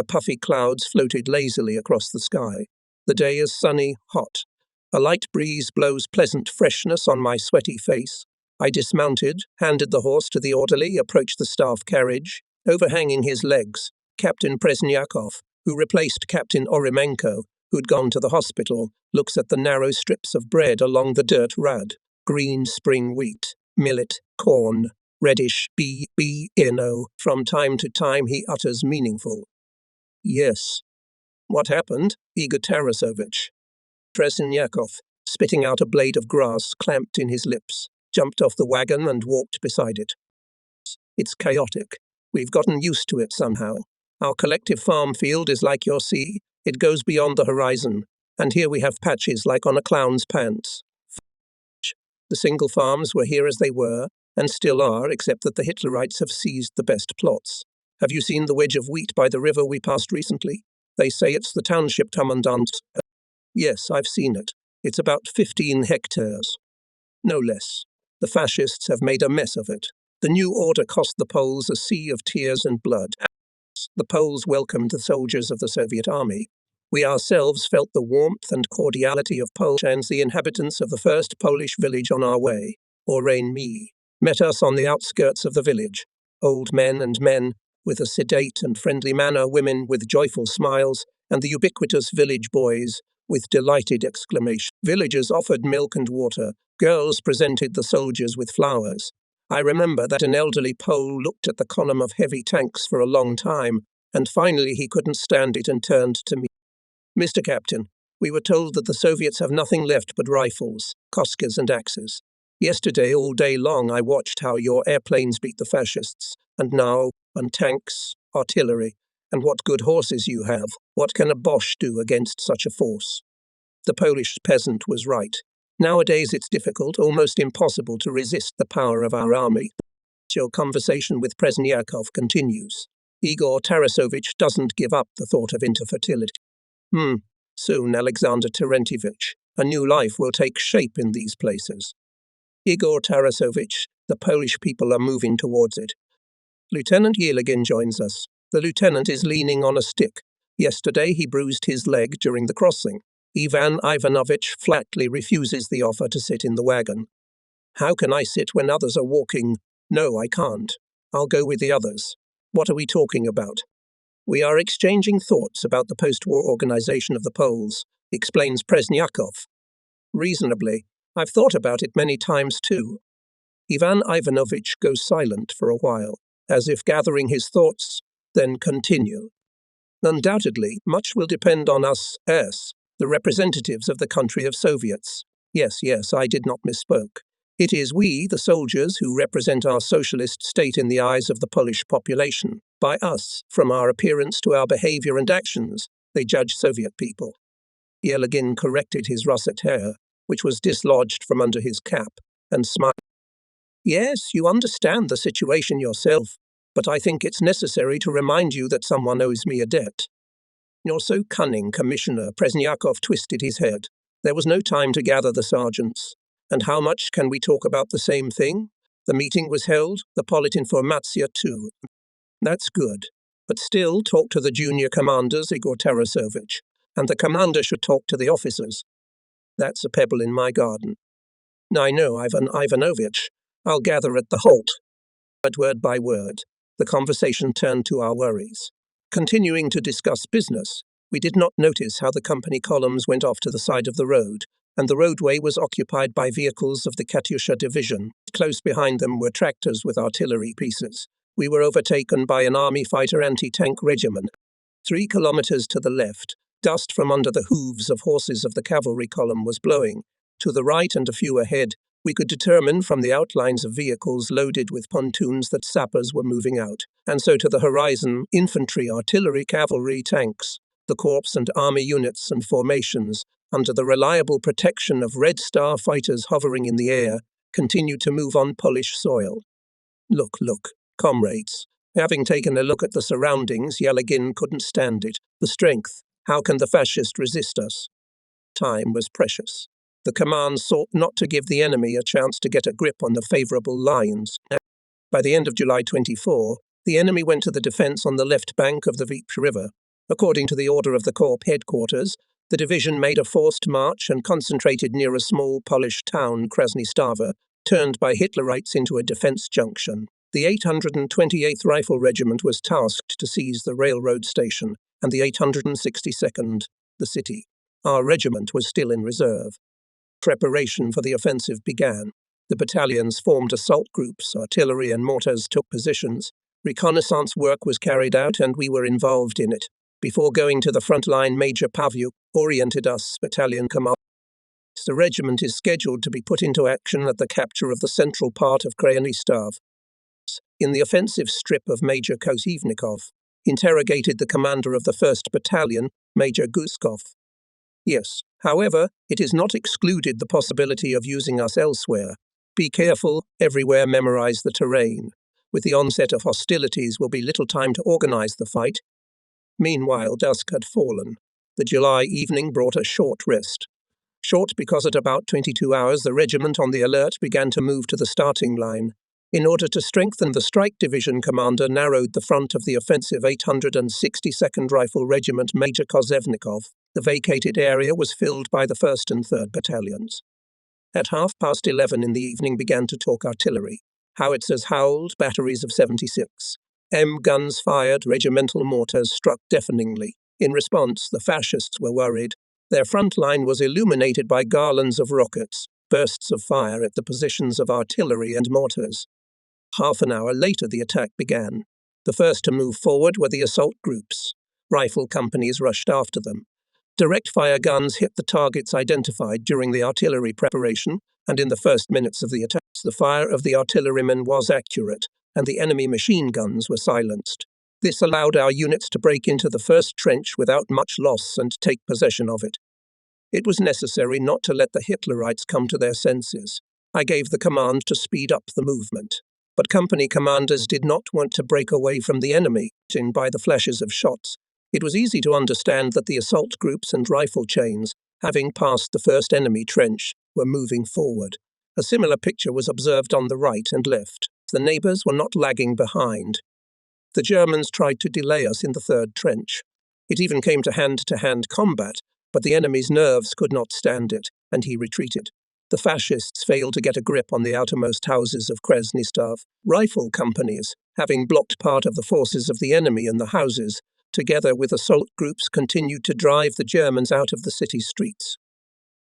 Puffy clouds floated lazily across the sky. The day is sunny, hot. A light breeze blows pleasant freshness on my sweaty face. I dismounted, handed the horse to the orderly, approached the staff carriage. Overhanging his legs, Captain Presnyakov, who replaced Captain Oromenko, who'd gone to the hospital, looks at the narrow strips of bread along the dirt rad. Green spring wheat, millet, corn, reddish B-B-N-O. From time to time he utters meaningful. Yes. What happened, Igor Tarasovich? Presnyakov, spitting out a blade of grass clamped in his lips, jumped off the wagon and walked beside it. It's chaotic. We've gotten used to it somehow. Our collective farm field is like your sea. It goes beyond the horizon. And here we have patches like on a clown's pants. The single farms were here as they were, and still are, except that the Hitlerites have seized the best plots. Have you seen the wedge of wheat by the river we passed recently? They say it's the township commandant's. Yes, I've seen it. It's about 15 hectares. No less. The fascists have made a mess of it. The new order cost the Poles a sea of tears and blood. The Poles welcomed the soldiers of the Soviet army. We ourselves felt the warmth and cordiality of Poles, and the inhabitants of the first Polish village on our way, Oreń-Me, met us on the outskirts of the village. Old men and men, with a sedate and friendly manner, women with joyful smiles, and the ubiquitous village boys, with delighted exclamation. Villagers offered milk and water. Girls presented the soldiers with flowers. I remember that an elderly Pole looked at the column of heavy tanks for a long time, and finally he couldn't stand it and turned to me. Mr. Captain, we were told that the Soviets have nothing left but rifles, koskas and axes. Yesterday, all day long, I watched how your airplanes beat the fascists, and now, on tanks, artillery, and what good horses you have. What can a Boche do against such a force? The Polish peasant was right. Nowadays it's difficult, almost impossible to resist the power of our army. Your conversation with Presnyakov continues. Igor Tarasovich doesn't give up the thought of interfertility. Soon, Alexander Terentievich, a new life will take shape in these places. Igor Tarasovich, the Polish people are moving towards it. Lieutenant Yeligin joins us. The lieutenant is leaning on a stick. Yesterday he bruised his leg during the crossing. Ivan Ivanovich flatly refuses the offer to sit in the wagon. How can I sit when others are walking? No, I can't. I'll go with the others. What are we talking about? We are exchanging thoughts about the post-war organization of the Poles, explains Presnyakov. Reasonably, I've thought about it many times too. Ivan Ivanovich goes silent for a while, as if gathering his thoughts, then continue. Undoubtedly, much will depend on us, the representatives of the country of Soviets. Yes, I did not misspoke. It is we, the soldiers, who represent our socialist state in the eyes of the Polish population. By us, from our appearance to our behavior and actions, they judge Soviet people. Yeligin corrected his russet hair, which was dislodged from under his cap, and smiled. Yes, you understand the situation yourself, but I think it's necessary to remind you that someone owes me a debt. You're so cunning, Commissioner. Presnyakov twisted his head. There was no time to gather the sergeants. And how much can we talk about the same thing? The meeting was held, the Politinformatia too. That's good. But still, talk to the junior commanders, Igor Tarasovich, and the commander should talk to the officers. That's a pebble in my garden. I know, Ivan Ivanovich. I'll gather at the halt. But word by word, the conversation turned to our worries. Continuing to discuss business, we did not notice how the company columns went off to the side of the road, and the roadway was occupied by vehicles of the Katyusha division. Close behind them were tractors with artillery pieces. We were overtaken by an army fighter anti-tank regiment. 3 kilometers to the left, dust from under the hooves of horses of the cavalry column was blowing. To the right and a few ahead, we could determine from the outlines of vehicles loaded with pontoons that sappers were moving out. And so to the horizon, infantry, artillery, cavalry, tanks, the corps and army units and formations, under the reliable protection of Red Star fighters hovering in the air, continued to move on Polish soil. Look, comrades. Having taken a look at the surroundings, Yeligin couldn't stand it. The strength. How can the fascists resist us? Time was precious. The command sought not to give the enemy a chance to get a grip on the favorable lines. By the end of July 24, The enemy went to the defense on the left bank of the Vipch River. According to the order of the Corps headquarters, the division made a forced march and concentrated near a small Polish town, Krasny Stava, turned by Hitlerites into a defense junction. The 828th Rifle Regiment was tasked to seize the railroad station, and the 862nd, the city. Our regiment was still in reserve. Preparation for the offensive began. The battalions formed assault groups, artillery and mortars took positions. Reconnaissance work was carried out, and we were involved in it. Before going to the front line, Major Pavyuk oriented us, battalion commander. The regiment is scheduled to be put into action at the capture of the central part of Krasny Stav. In the offensive strip of Major Kozivnikov, interrogated the commander of the 1st Battalion, Major Guskov. Yes, however, it is not excluded the possibility of using us elsewhere. Be careful, everywhere memorize the terrain. With the onset of hostilities will be little time to organize the fight. Meanwhile, dusk had fallen. The July evening brought a short rest. Short because at about 22 hours the regiment on the alert began to move to the starting line. In order to strengthen the strike division commander narrowed the front of the offensive 862nd Rifle Regiment Major Kozevnikov. The vacated area was filled by the 1st and 3rd Battalions. At 11:30 in the evening began to talk artillery. Howitzers howled, batteries of 76. guns fired, regimental mortars struck deafeningly. In response, the fascists were worried. Their front line was illuminated by garlands of rockets, bursts of fire at the positions of artillery and mortars. Half an hour later, the attack began. The first to move forward were the assault groups. Rifle companies rushed after them. Direct-fire guns hit the targets identified during the artillery preparation, and in the first minutes of the attacks, the fire of the artillerymen was accurate, and the enemy machine guns were silenced. This allowed our units to break into the first trench without much loss and take possession of it. It was necessary not to let the Hitlerites come to their senses. I gave the command to speed up the movement. But company commanders did not want to break away from the enemy, seen by the flashes of shots. It was easy to understand that the assault groups and rifle chains, having passed the first enemy trench, were moving forward. A similar picture was observed on the right and left. The neighbours were not lagging behind. The Germans tried to delay us in the 3rd trench. It even came to hand-to-hand combat, but the enemy's nerves could not stand it, and he retreated. The fascists failed to get a grip on the outermost houses of Krasny Stav. Rifle companies, having blocked part of the forces of the enemy in the houses, together with assault groups, continued to drive the Germans out of the city streets.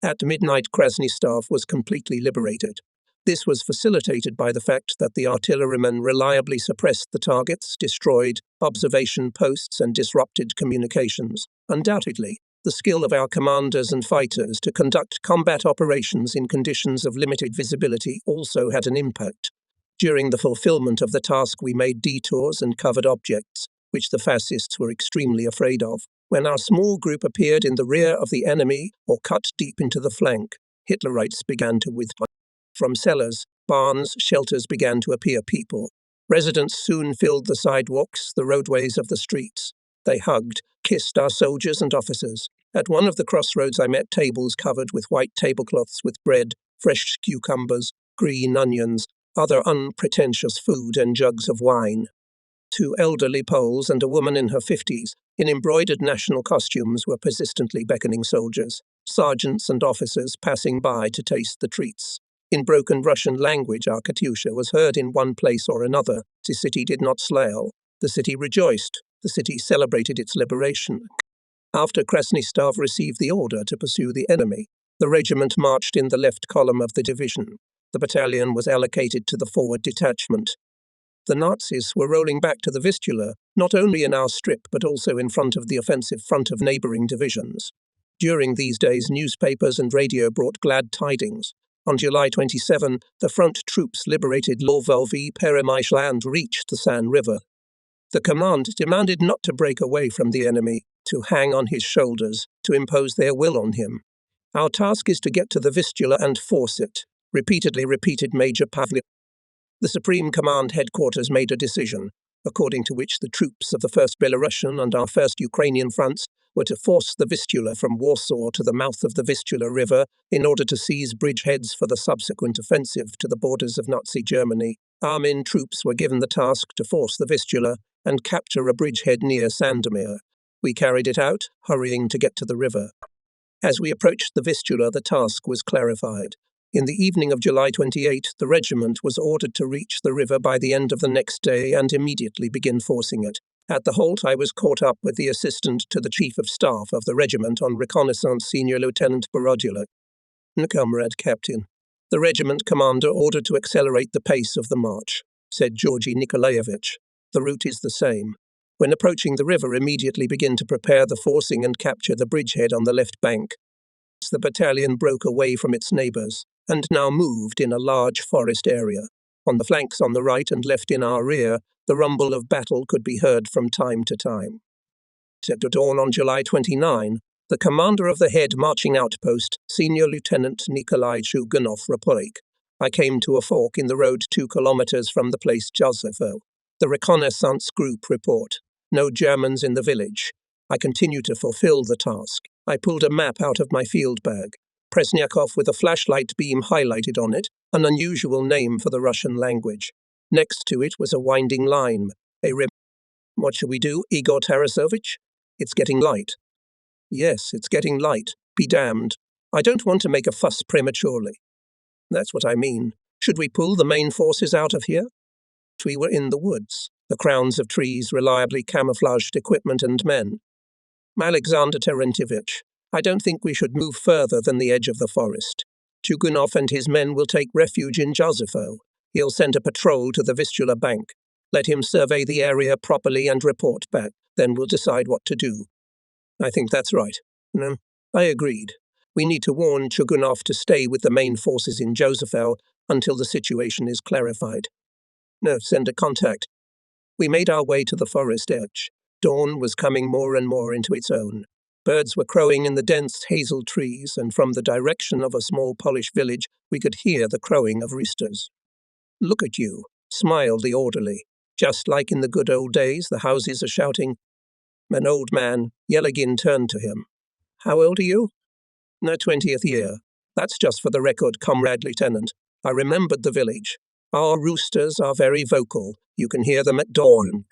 At midnight, Krasny Stav was completely liberated. This was facilitated by the fact that the artillerymen reliably suppressed the targets, destroyed observation posts, and disrupted communications. Undoubtedly, the skill of our commanders and fighters to conduct combat operations in conditions of limited visibility also had an impact. During the fulfillment of the task, we made detours and covered objects, which the fascists were extremely afraid of. When our small group appeared in the rear of the enemy or cut deep into the flank, Hitlerites began to withdraw. From cellars, barns, shelters began to appear people. Residents soon filled the sidewalks, the roadways of the streets. They hugged, kissed our soldiers and officers. At one of the crossroads I met tables covered with white tablecloths with bread, fresh cucumbers, green onions, other unpretentious food, and jugs of wine. 2 elderly Poles and a woman in her 50s, in embroidered national costumes, were persistently beckoning soldiers, sergeants and officers passing by to taste the treats. In broken Russian language, our Katyusha was heard in one place or another. The city did not slail. The city rejoiced. The city celebrated its liberation. After Krasny Stav received the order to pursue the enemy, the regiment marched in the left column of the division. The battalion was allocated to the forward detachment. The Nazis were rolling back to the Vistula, not only in our strip but also in front of the offensive front of neighbouring divisions. During these days, newspapers and radio brought glad tidings. On July 27, the front troops liberated Lvov, Peremyshl and reached the San River. The command demanded not to break away from the enemy, to hang on his shoulders, to impose their will on him. Our task is to get to the Vistula and force it, repeatedly repeated Major Pavlik. The Supreme Command headquarters made a decision, according to which the troops of the 1st Belarusian and our 1st Ukrainian fronts were to force the Vistula from Warsaw to the mouth of the Vistula River in order to seize bridgeheads for the subsequent offensive to the borders of Nazi Germany. Armin troops were given the task to force the Vistula and capture a bridgehead near Sandomir. We carried it out, hurrying to get to the river. As we approached the Vistula, the task was clarified. In the evening of July 28, the regiment was ordered to reach the river by the end of the next day and immediately begin forcing it. At the halt, I was caught up with the assistant to the Chief of Staff of the regiment on reconnaissance, Senior Lieutenant Borodula. Comrade Captain, the regiment commander ordered to accelerate the pace of the march, said Georgy Nikolaevich. The route is the same. When approaching the river, immediately begin to prepare the forcing and capture the bridgehead on the left bank. The battalion broke away from its neighbours and now moved in a large forest area. On the flanks on the right and left in our rear, the rumble of battle could be heard from time to time. At dawn on July 29, the commander of the head marching outpost, Senior Lieutenant Nikolai Chuganov, reported. I came to a fork in the road 2 kilometers from the place Josepho. The reconnaissance group report. No Germans in the village. I continue to fulfill the task. I pulled a map out of my field bag. Presnyakov with a flashlight beam highlighted on it, an unusual name for the Russian language. Next to it was a winding line, a rim. What shall we do, Igor Tarasovich? It's getting light. Yes, it's getting light. Be damned. I don't want to make a fuss prematurely. That's what I mean. Should we pull the main forces out of here? We were in the woods, the crowns of trees, reliably camouflaged equipment and men. Alexander Terentьevich, I don't think we should move further than the edge of the forest. Chugunov and his men will take refuge in Josepho. He'll send a patrol to the Vistula bank. Let him survey the area properly and report back. Then we'll decide what to do. I think that's right. No, I agreed. We need to warn Chugunov to stay with the main forces in Josepho until the situation is clarified. No, send a contact. We made our way to the forest edge. Dawn was coming more and more into its own. Birds were crowing in the dense hazel trees, and from the direction of a small Polish village we could hear the crowing of roosters. Look at you, smiled the orderly. Just like in the good old days, the houses are shouting. An old man, Yeligin, turned to him. How old are you? No, 20th year. That's just for the record, Comrade Lieutenant. I remembered the village. Our roosters are very vocal. You can hear them at dawn.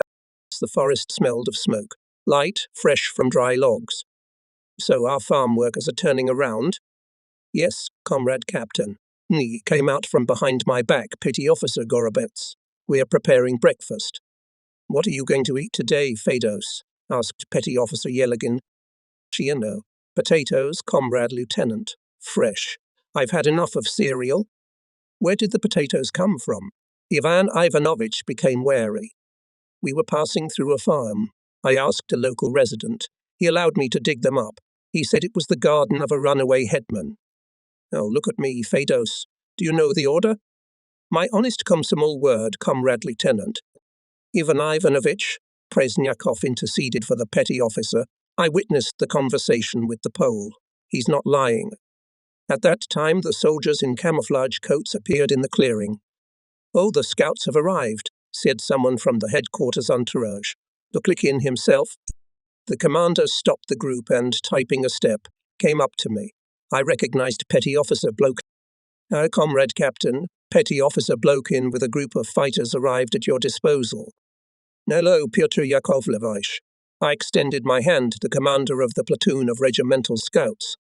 The forest smelled of smoke, light, fresh from dry logs. So our farm workers are turning around? Yes, Comrade Captain. He came out from behind my back, Petty Officer Gorobets. We are preparing breakfast. What are you going to eat today, Fedos? Asked Petty Officer Yeligin. Chiano. Potatoes, Comrade Lieutenant. Fresh. I've had enough of cereal. Where did the potatoes come from? Ivan Ivanovich became wary. We were passing through a farm. I asked a local resident. He allowed me to dig them up. He said it was the garden of a runaway headman. Oh, look at me, Fedos. Do you know the order? My honest Komsomol word, Comrade Lieutenant. Ivan Ivanovich, Presnyakov interceded for the petty officer. I witnessed the conversation with the Pole. He's not lying. At that time, the soldiers in camouflage coats appeared in the clearing. Oh, the scouts have arrived, said someone from the headquarters entourage. Luklikin himself. The commander stopped the group and, typing a step, came up to me. I recognized Petty Officer Blokin. Comrade Captain, Petty Officer Blokin with a group of fighters arrived at your disposal. Hello, Pyotr Yakovlevich. I extended my hand to the commander of the platoon of regimental scouts.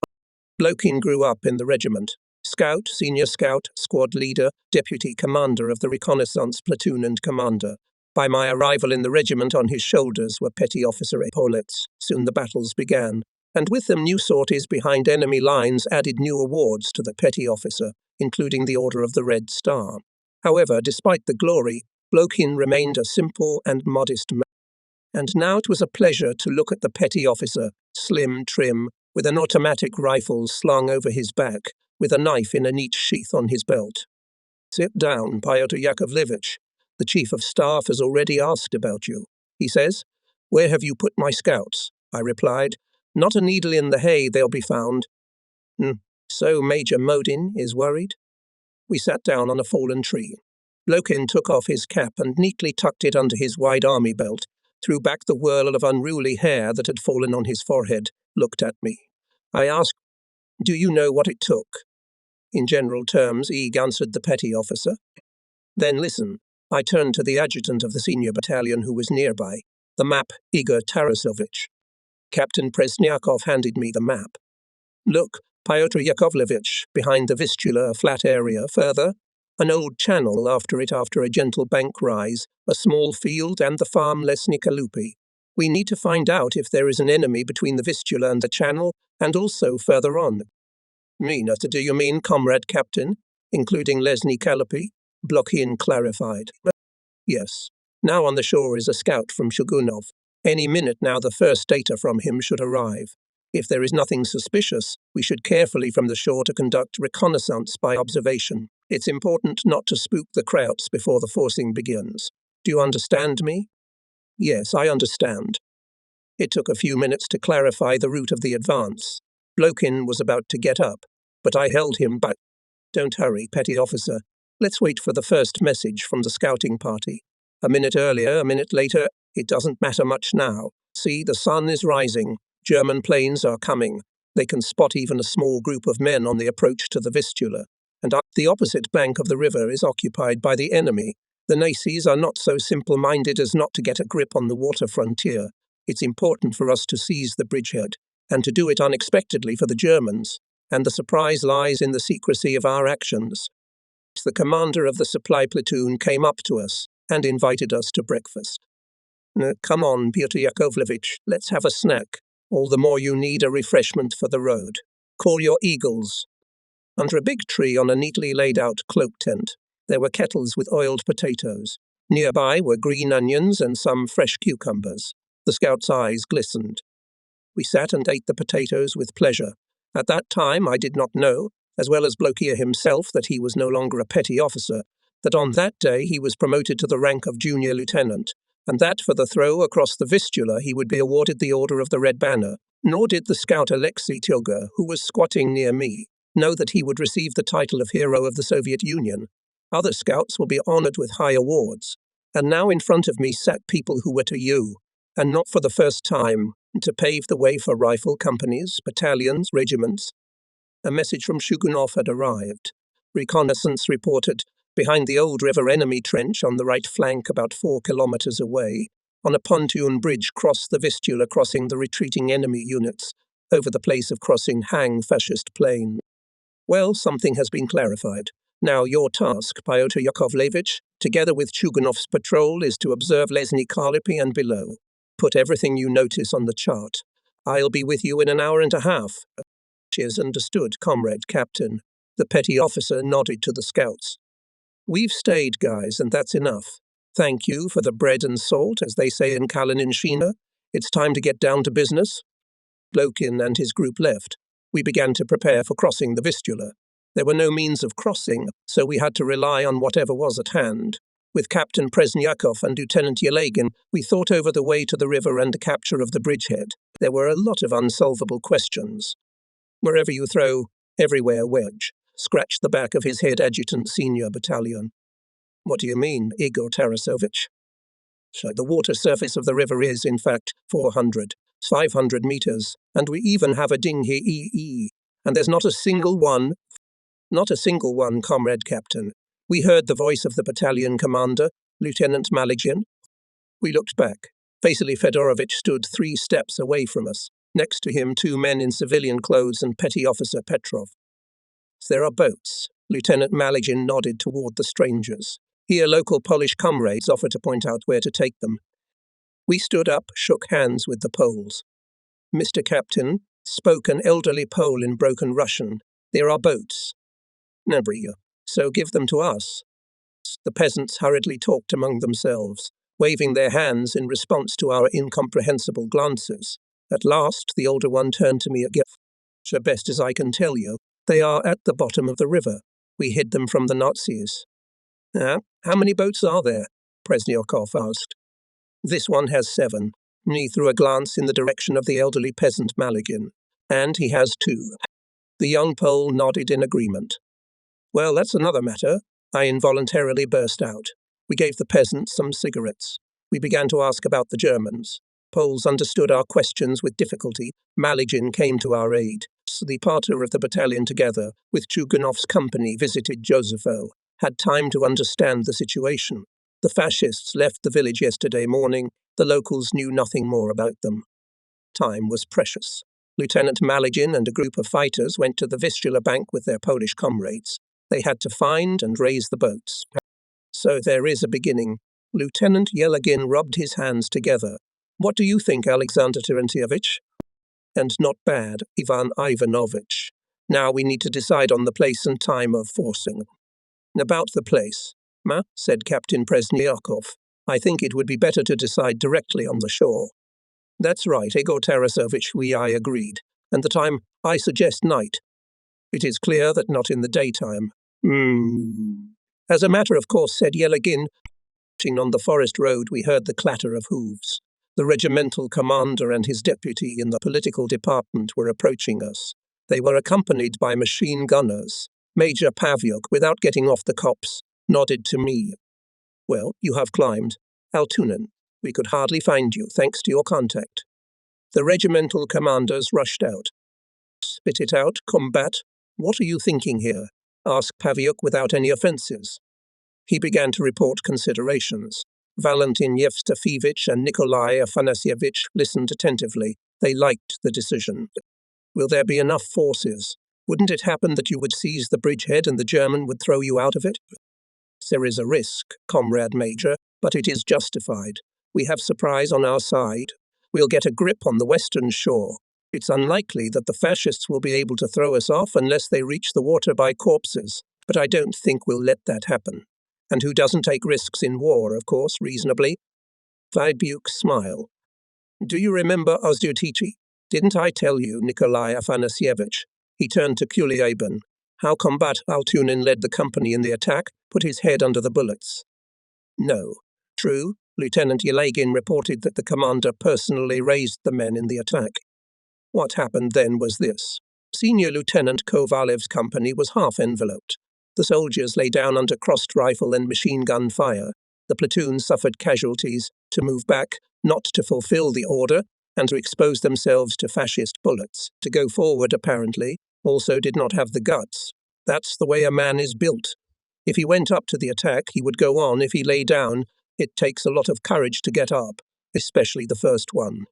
Blokin grew up in the regiment. Scout, senior scout, squad leader, deputy commander of the reconnaissance platoon and commander. By my arrival in the regiment on his shoulders were Petty Officer epaulets. Soon the battles began, and with them new sorties behind enemy lines added new awards to the petty officer, including the Order of the Red Star. However, despite the glory, Blokin remained a simple and modest man. And now it was a pleasure to look at the petty officer, slim, trim, with an automatic rifle slung over his back, with a knife in a neat sheath on his belt. Sit down, Pyotr Yakovlevich. The Chief of Staff has already asked about you. He says, Where have you put my scouts? I replied, Not a needle in the hay they'll be found. So Major Modin is worried? We sat down on a fallen tree. Blokin took off his cap and neatly tucked it under his wide army belt, threw back the whirl of unruly hair that had fallen on his forehead, looked at me. I asked, Do you know what it took? In general terms, Eeg answered the petty officer. Then listen. I turned to the adjutant of the senior battalion who was nearby. The map, Igor Tarasovich. Captain Presnyakov handed me the map. Look, Pyotr Yakovlevich, behind the Vistula, a flat area further. An old channel after a gentle bank rise, a small field and the farm Lesnikalupi. We need to find out if there is an enemy between the Vistula and the channel, and also further on. Minata, do you mean, comrade captain, including Lesnikalupi? Blokhin clarified. Yes. Now on the shore is a scout from Shugunov. Any minute now the first data from him should arrive. If there is nothing suspicious, we should carefully from the shore to conduct reconnaissance by observation. It's important not to spook the Krauts before the forcing begins. Do you understand me? Yes, I understand. It took a few minutes to clarify the route of the advance. Blokhin was about to get up, but I held him back. Don't hurry, petty officer. Let's wait for the first message from the scouting party. A minute earlier, a minute later, it doesn't matter much now. See, the sun is rising. German planes are coming. They can spot even a small group of men on the approach to the Vistula. And the opposite bank of the river is occupied by the enemy. The Nazis are not so simple-minded as not to get a grip on the water frontier. It's important for us to seize the bridgehead, and to do it unexpectedly for the Germans. And the surprise lies in the secrecy of our actions. The commander of the supply platoon came up to us and invited us to breakfast. Come on, Pyotr Yakovlevich, let's have a snack. All the more you need a refreshment for the road. Call your eagles. Under a big tree on a neatly laid-out cloak tent, there were kettles with oiled potatoes. Nearby were green onions and some fresh cucumbers. The scout's eyes glistened. We sat and ate the potatoes with pleasure. At that time I did not know, as well as Blokier himself, that he was no longer a petty officer, that on that day he was promoted to the rank of junior lieutenant, and that for the throw across the Vistula he would be awarded the Order of the Red Banner. Nor did the scout Alexei Tyoga, who was squatting near me, know that he would receive the title of Hero of the Soviet Union. Other scouts will be honored with high awards. And now in front of me sat people who were to you, and not for the first time, to pave the way for rifle companies, battalions, regiments. A message from Shugunov had arrived. Reconnaissance reported, behind the old river enemy trench on the right flank about 4 kilometers away, on a pontoon bridge crossed the Vistula crossing the retreating enemy units, over the place of crossing Hang fascist plain. Well, something has been clarified. Now your task, Pyotr Yakovlevich, together with Chugunov's patrol, is to observe Lesnikalupi and below. Put everything you notice on the chart. I'll be with you in an hour and a half. Cheers, understood, comrade captain. The petty officer nodded to the scouts. We've stayed, guys, and that's enough. Thank you for the bread and salt, as they say in Kalininshina. It's time to get down to business. Blokhin and his group left. We began to prepare for crossing the Vistula. There were no means of crossing, so we had to rely on whatever was at hand. With Captain Presnyakov and Lieutenant Yelegin, we thought over the way to the river and the capture of the bridgehead. There were a lot of unsolvable questions. Wherever you throw, everywhere wedge. Scratched the back of his head adjutant senior battalion. What do you mean, Igor Tarasovich? So the water surface of the river is, in fact, 500 meters, and we even have a dinghy EE, and there's not a single one, comrade captain. We heard the voice of the battalion commander, Lieutenant Malygin. We looked back. Vasily Fedorovich stood 3 steps away from us. Next to him, 2 men in civilian clothes and Petty Officer Petrov. There are boats. Lieutenant Malygin nodded toward the strangers. Here local Polish comrades offered to point out where to take them. We stood up, shook hands with the Poles. Mr. Captain, spoke an elderly Pole in broken Russian. There are boats. Nabria. So give them to us. The peasants hurriedly talked among themselves, waving their hands in response to our incomprehensible glances. At last, the older one turned to me again. So best as I can tell you, they are at the bottom of the river. We hid them from the Nazis. How many boats are there? Presnyakov asked. This one has 7. He threw a glance in the direction of the elderly peasant Malygin. And he has 2. The young Pole nodded in agreement. Well, that's another matter. I involuntarily burst out. We gave the peasants some cigarettes. We began to ask about the Germans. Poles understood our questions with difficulty. Malygin came to our aid. The parter of the battalion together, with Chugunov's company, visited Josepho, had time to understand the situation. The fascists left the village yesterday morning. The locals knew nothing more about them. Time was precious. Lieutenant Malagin and a group of fighters went to the Vistula bank with their Polish comrades. They had to find and raise the boats. So there is a beginning. Lieutenant Yelagin rubbed his hands together. What do you think, Alexander Terentievich? And not bad, Ivan Ivanovich. Now we need to decide on the place and time of forcing. About the place, said Captain Presnyakov. I think it would be better to decide directly on the shore. That's right, Igor Tarasovich, I agreed. And the time, I suggest night. It is clear that not in the daytime. As a matter of course, said Yelagin. On the forest road we heard the clatter of hooves. The regimental commander and his deputy in the political department were approaching us. They were accompanied by machine gunners. Major Pavyuk, without getting off the copse, nodded to me. Well, you have climbed. Altunen, we could hardly find you, thanks to your contact. The regimental commanders rushed out. Spit it out, combat. What are you thinking here? Asked Pavyuk without any offences. He began to report considerations. Valentin Yevstafevich and Nikolai Afanasyevich listened attentively. They liked the decision. Will there be enough forces? Wouldn't it happen that you would seize the bridgehead and the German would throw you out of it? There is a risk, Comrade Major, but it is justified. We have surprise on our side. We'll get a grip on the western shore. It's unlikely that the fascists will be able to throw us off unless they reach the water by corpses, but I don't think we'll let that happen. And who doesn't take risks in war, of course, reasonably? Pavyuk smiled. Do you remember Ozdutichi? Didn't I tell you, Nikolai Afanasyevich? He turned to Kuliabin. How combat Altunen led the company in the attack, put his head under the bullets. No. True, Lieutenant Yelagin reported that the commander personally raised the men in the attack. What happened then was this. Senior Lieutenant Kovalev's company was half-enveloped. The soldiers lay down under crossed rifle and machine gun fire. The platoon suffered casualties to move back, not to fulfill the order, and to expose themselves to fascist bullets. To go forward, apparently, also did not have the guts. That's the way a man is built. If he went up to the attack, he would go on. If he lay down, it takes a lot of courage to get up, especially the first one.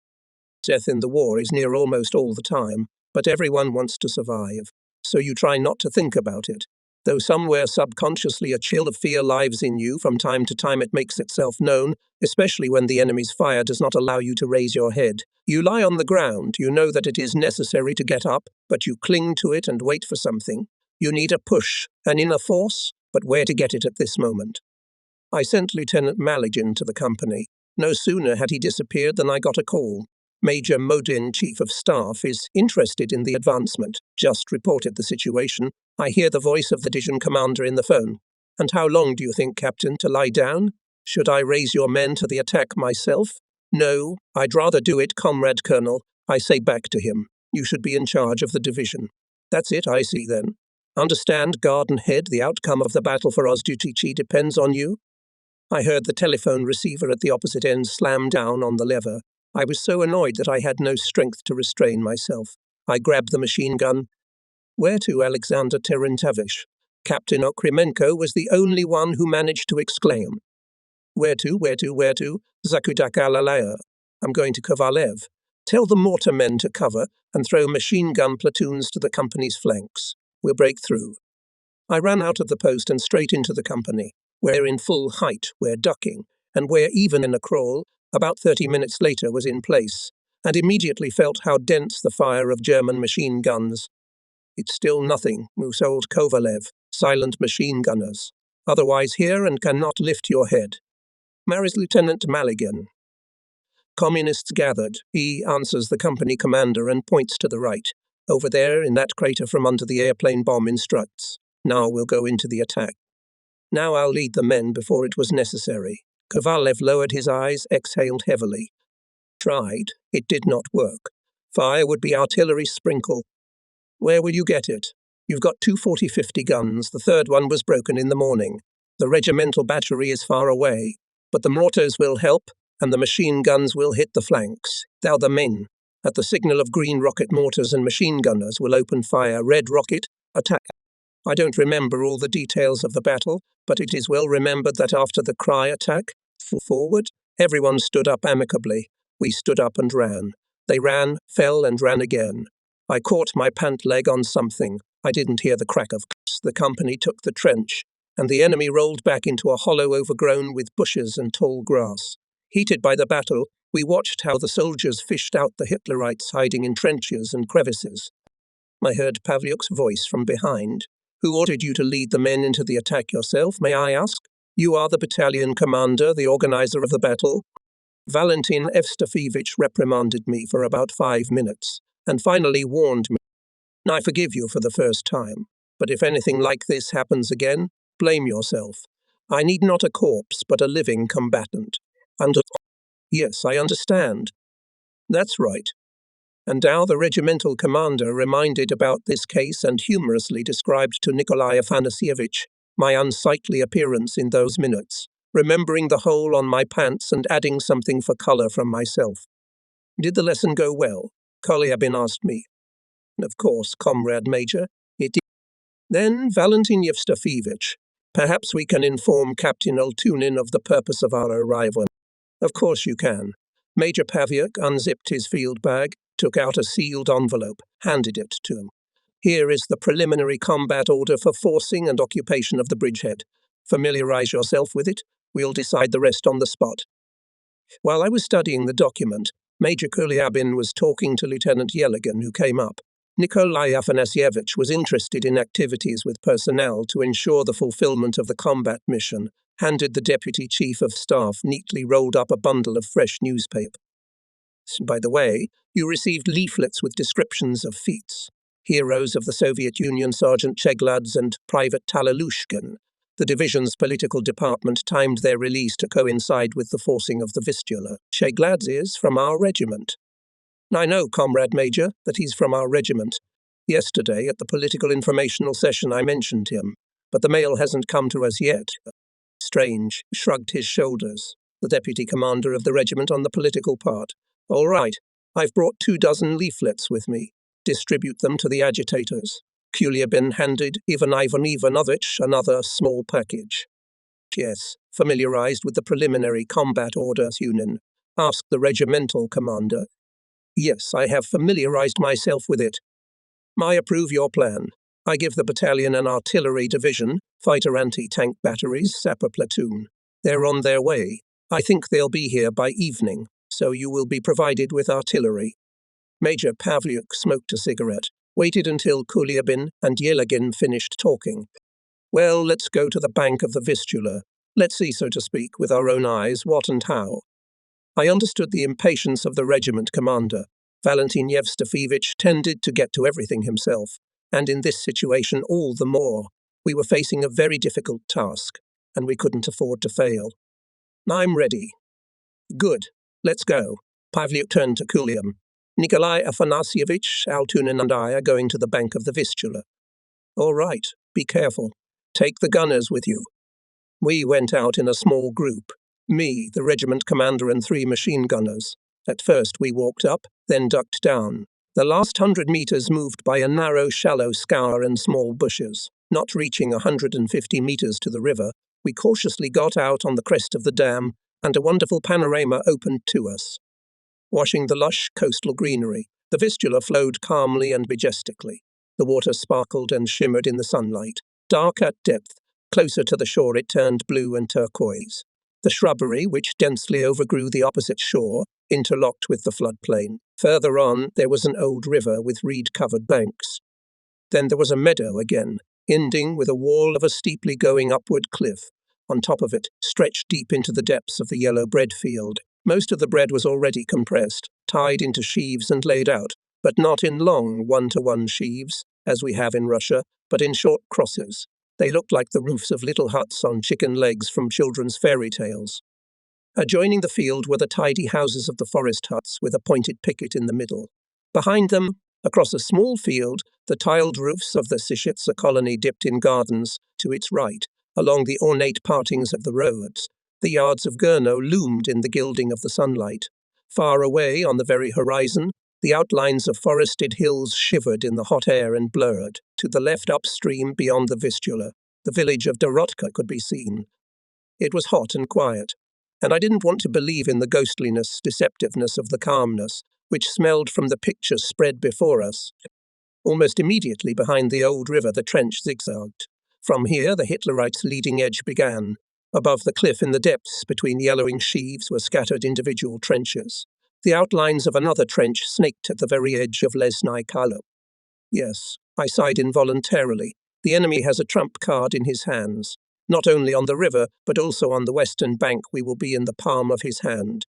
Death in the war is near almost all the time, but everyone wants to survive, so you try not to think about it. Though somewhere subconsciously a chill of fear lives in you, from time to time it makes itself known, especially when the enemy's fire does not allow you to raise your head. You lie on the ground, you know that it is necessary to get up, but you cling to it and wait for something. You need a push, an inner force, but where to get it at this moment? I sent Lieutenant Malagin to the company. No sooner had he disappeared than I got a call. Major Modin, Chief of Staff, is interested in the advancement. Just reported the situation. I hear the voice of the division commander in the phone. And how long do you think, Captain, to lie down? Should I raise your men to the attack myself? No, I'd rather do it, Comrade Colonel. I say back to him. You should be in charge of the division. That's it, I see then. Understand, Garden Head, the outcome of the battle for Ozdutichi depends on you? I heard the telephone receiver at the opposite end slam down on the lever. I was so annoyed that I had no strength to restrain myself. I grabbed the machine gun. Where to, Alexander Terentevich? Captain Okremenko was the only one who managed to exclaim. Where to? Zakudak-Alalaya. I'm going to Kovalev. Tell the mortar men to cover and throw machine gun platoons to the company's flanks. We'll break through. I ran out of the post and straight into the company, where in full height we're ducking, and where even in a crawl, about 30 minutes later was in place, and immediately felt how dense the fire of German machine guns. It's still nothing, Musold Kovalev, silent machine gunners. Otherwise here and cannot lift your head. Mary's Lieutenant Malagin. Communists gathered. He answers the company commander and points to the right. Over there, in that crater from under the airplane bomb, instructs. Now we'll go into the attack. Now I'll lead the men before it was necessary. Kovalev lowered his eyes, exhaled heavily. Tried. It did not work. Fire would be artillery sprinkle. Where will you get it? You've got 2 40-50 guns. The third one was broken in the morning. The regimental battery is far away. But the mortars will help, and the machine guns will hit the flanks. Thou the men. At the signal of green rocket mortars and machine gunners will open fire. Red rocket, attack. I don't remember all the details of the battle, but it is well remembered that after the cry attack, forward, everyone stood up amicably. We stood up and ran. They ran, fell and ran again. I caught my pant leg on something. I didn't hear the crack of cuts. The company took the trench, and the enemy rolled back into a hollow overgrown with bushes and tall grass. Heated by the battle, we watched how the soldiers fished out the Hitlerites hiding in trenches and crevices. I heard Pavliuk's voice from behind. Who ordered you to lead the men into the attack yourself, may I ask? You are the battalion commander, the organizer of the battle? Valentin Evstafievich reprimanded me for about 5 minutes, and finally warned me. I forgive you for the first time, but if anything like this happens again, blame yourself. I need not a corpse, but a living combatant. Yes, I understand. That's right. And now the regimental commander reminded about this case and humorously described to Nikolai Afanasyevich my unsightly appearance in those minutes, remembering the hole on my pants and adding something for colour from myself. Did the lesson go well? Kolyabin asked me. Of course, Comrade Major, it did. Then, Valentin Evstafievich, perhaps we can inform Captain Altunin of the purpose of our arrival. Of course you can. Major Pavliuk unzipped his field bag, took out a sealed envelope, handed it to him. Here is the preliminary combat order for forcing and occupation of the bridgehead. Familiarize yourself with it. We'll decide the rest on the spot. While I was studying the document, Major Kolyabin was talking to Lieutenant Yelagin, who came up. Nikolai Afanasyevich was interested in activities with personnel to ensure the fulfillment of the combat mission, handed the Deputy Chief of Staff neatly rolled up a bundle of fresh newspaper. By the way, you received leaflets with descriptions of feats. Heroes of the Soviet Union Sergeant Chegladze and Private Talalushkin. The division's political department timed their release to coincide with the forcing of the Vistula. Chegladze is from our regiment. I know, Comrade Major, that he's from our regiment. Yesterday, at the political informational session, I mentioned him, but the mail hasn't come to us yet. Strange, shrugged his shoulders, the deputy commander of the regiment on the political part. All right, I've brought 24 leaflets with me. Distribute them to the agitators. Kolyabin handed Ivan Ivanovich another small package. Yes, familiarized with the preliminary combat order, Tunin, asked the regimental commander. Yes, I have familiarized myself with it. I approve your plan. I give the battalion an artillery division, fighter anti-tank batteries, sapper platoon. They're on their way. I think they'll be here by evening, so you will be provided with artillery. Major Pavliuk smoked a cigarette, waited until Kolyabin and Yelagin finished talking. Well, let's go to the bank of the Vistula. Let's see, so to speak, with our own eyes what and how. I understood the impatience of the regiment commander. Valentin Evstafievich tended to get to everything himself, and in this situation all the more. We were facing a very difficult task, and we couldn't afford to fail. I'm ready. Good. Let's go. Pavliuk turned to Kolyabin. Nikolai Afanasyevich, Altunin and I are going to the bank of the Vistula. All right. Be careful. Take the gunners with you. We went out in a small group. Me, the regiment commander and 3 machine gunners. At first we walked up, then ducked down. The last 100 meters moved by a narrow, shallow scour and small bushes. Not reaching 150 meters to the river, we cautiously got out on the crest of the dam, and a wonderful panorama opened to us. Washing the lush coastal greenery, the Vistula flowed calmly and majestically. The water sparkled and shimmered in the sunlight. Dark at depth, closer to the shore it turned blue and turquoise. The shrubbery, which densely overgrew the opposite shore, interlocked with the floodplain. Further on, there was an old river with reed-covered banks. Then there was a meadow again, ending with a wall of a steeply going upward cliff. On top of it, stretched deep into the depths of the yellow bread field. Most of the bread was already compressed, tied into sheaves and laid out, but not in long one-to-one sheaves, as we have in Russia, but in short crosses. They looked like the roofs of little huts on chicken legs from children's fairy tales. Adjoining the field were the tidy houses of the forest huts with a pointed picket in the middle. Behind them, across a small field, the tiled roofs of the Sishitsa colony dipped in gardens to its right, along the ornate partings of the roads. The yards of Gurno loomed in the gilding of the sunlight. Far away, on the very horizon, The outlines of forested hills shivered in the hot air and blurred. To the left upstream beyond the Vistula, the village of Dorotka could be seen. It was hot and quiet, and I didn't want to believe in the ghostliness, deceptiveness of the calmness, which smelled from the pictures spread before us. Almost immediately behind the old river, the trench zigzagged. From here, the Hitlerites' leading edge began. Above the cliff in the depths between yellowing sheaves were scattered individual trenches. The outlines of another trench snaked at the very edge of Lesnai Kala. Yes, I sighed involuntarily. The enemy has a trump card in his hands. Not only on the river, but also on the western bank we will be in the palm of his hand.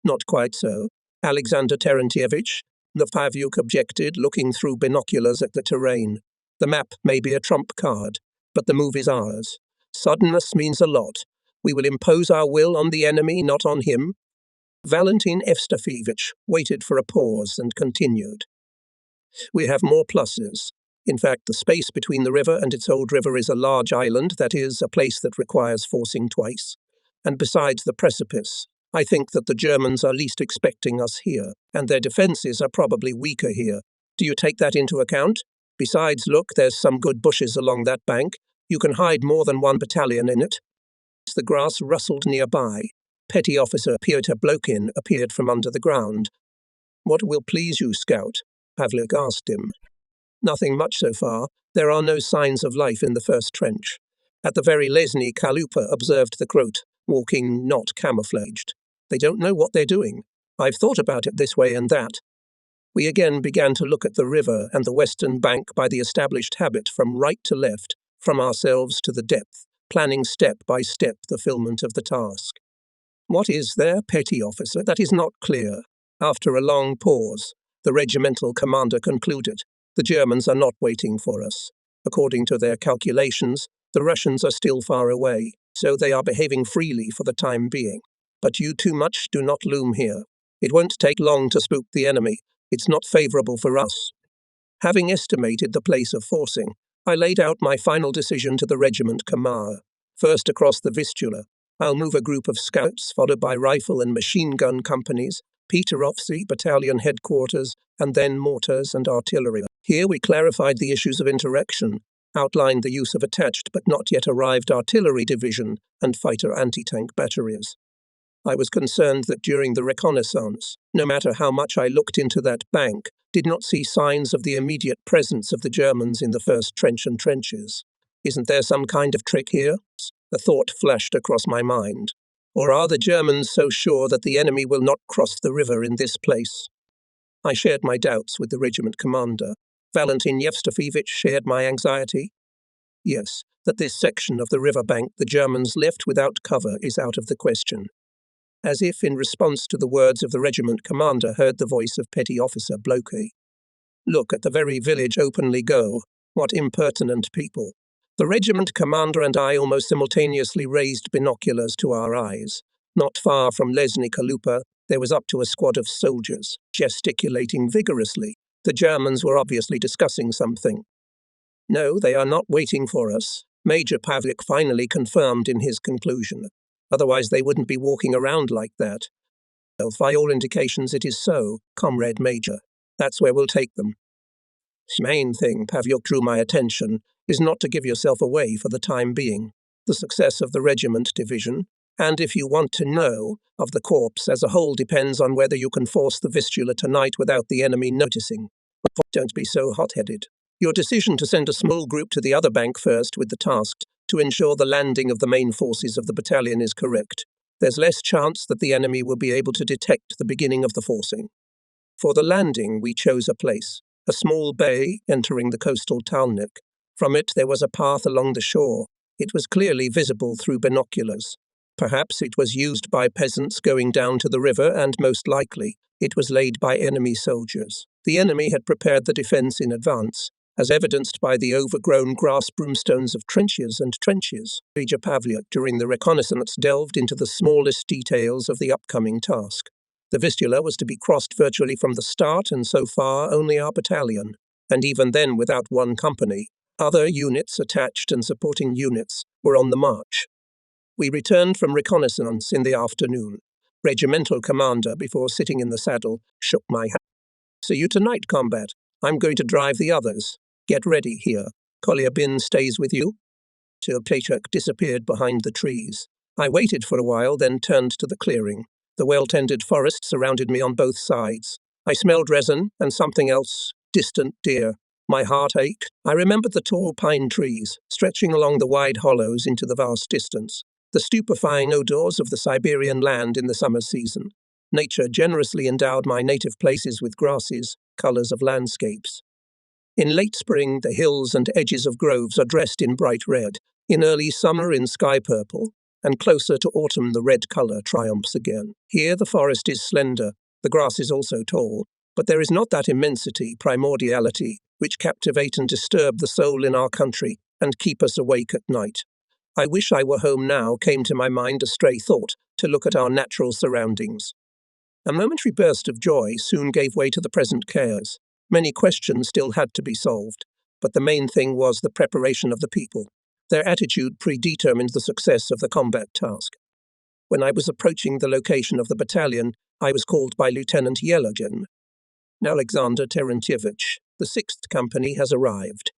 Not quite so. Alexander Terentievich, the Pavyuk objected, looking through binoculars at the terrain. The map may be a trump card, but the move is ours. Suddenness means a lot. We will impose our will on the enemy, not on him. Valentin Evstafievich waited for a pause and continued. We have more pluses. In fact, the space between the river and its old river is a large island, that is, a place that requires forcing twice. And besides the precipice, I think that the Germans are least expecting us here, and their defences are probably weaker here. Do you take that into account? Besides, look, there's some good bushes along that bank. You can hide more than one battalion in it. The grass rustled nearby. Petty Officer Pyotr Blokin appeared from under the ground. What will please you, Scout? Pavlik asked him. Nothing much so far. There are no signs of life in the first trench. At the very Lesny Kalupa, observed the Croat, walking not camouflaged. They don't know what they're doing. I've thought about it this way and that. We again began to look at the river and the western bank by the established habit from right to left, from ourselves to the depth, planning step by step the fulfillment of the task. What is there, Petty Officer? That is not clear. After a long pause, the regimental commander concluded, the Germans are not waiting for us. According to their calculations, the Russians are still far away, so they are behaving freely for the time being. But you too much do not loom here. It won't take long to spook the enemy. It's not favourable for us. Having estimated the place of forcing, I laid out my final decision to the regiment Kamar. First across the Vistula, I'll move a group of scouts, followed by rifle and machine gun companies, Peterovsky Battalion Headquarters, and then mortars and artillery. Here we clarified the issues of interaction, outlined the use of attached but not yet arrived artillery division and fighter anti-tank batteries. I was concerned that during the reconnaissance, no matter how much I looked into that bank, did not see signs of the immediate presence of the Germans in the first trench and trenches. Isn't there some kind of trick here? The thought flashed across my mind. Or are the Germans so sure that the enemy will not cross the river in this place? I shared my doubts with the regiment commander. Valentin Evstafievich shared my anxiety. Yes, that this section of the river bank the Germans left without cover is out of the question. As if in response to the words of the regiment commander, heard the voice of Petty Officer Blokey. Look at the very village openly go. What impertinent people. The regiment commander and I almost simultaneously raised binoculars to our eyes. Not far from Lesny Kalupa, there was up to a squad of soldiers, gesticulating vigorously. The Germans were obviously discussing something. No, they are not waiting for us, Major Pavlik finally confirmed in his conclusion. Otherwise they wouldn't be walking around like that. Well, by all indications it is so, Comrade Major. That's where we'll take them. The main thing, Pavyuk drew my attention, is not to give yourself away for the time being. The success of the regiment division, and if you want to know, of the corps as a whole depends on whether you can force the Vistula tonight without the enemy noticing. But don't be so hot-headed. Your decision to send a small group to the other bank first with the task to ensure the landing of the main forces of the battalion is correct. There's less chance that the enemy will be able to detect the beginning of the forcing. For the landing, we chose a place, a small bay entering the coastal Talnik. From it there was a path along the shore. It was clearly visible through binoculars. Perhaps it was used by peasants going down to the river, and most likely it was laid by enemy soldiers. The enemy had prepared the defence in advance, as evidenced by the overgrown grass broomstones of trenches and trenches. Major Pavliuk, during the reconnaissance, delved into the smallest details of the upcoming task. The Vistula was to be crossed virtually from the start, and so far only our battalion, and even then without one company. Other units, attached and supporting units, were on the march. We returned from reconnaissance in the afternoon. Regimental commander, before sitting in the saddle, shook my hand. See you tonight, combat. I'm going to drive the others. Get ready here. Collier Bin stays with you. Counterattack disappeared behind the trees. I waited for a while, then turned to the clearing. The well-tended forest surrounded me on both sides. I smelled resin and something else, distant deer. My heart ached. I remembered the tall pine trees, stretching along the wide hollows into the vast distance, the stupefying odors of the Siberian land in the summer season. Nature generously endowed my native places with grasses, colours of landscapes. In late spring, the hills and edges of groves are dressed in bright red, in early summer in sky purple, and closer to autumn the red colour triumphs again. Here the forest is slender, the grass is also tall, but there is not that immensity, primordiality, which captivate and disturb the soul in our country and keep us awake at night. I wish I were home now came to my mind a stray thought to look at our natural surroundings. A momentary burst of joy soon gave way to the present cares. Many questions still had to be solved, but the main thing was the preparation of the people. Their attitude predetermined the success of the combat task. When I was approaching the location of the battalion, I was called by Lieutenant Yelagin. Alexander Terentievich, the 6th Company has arrived.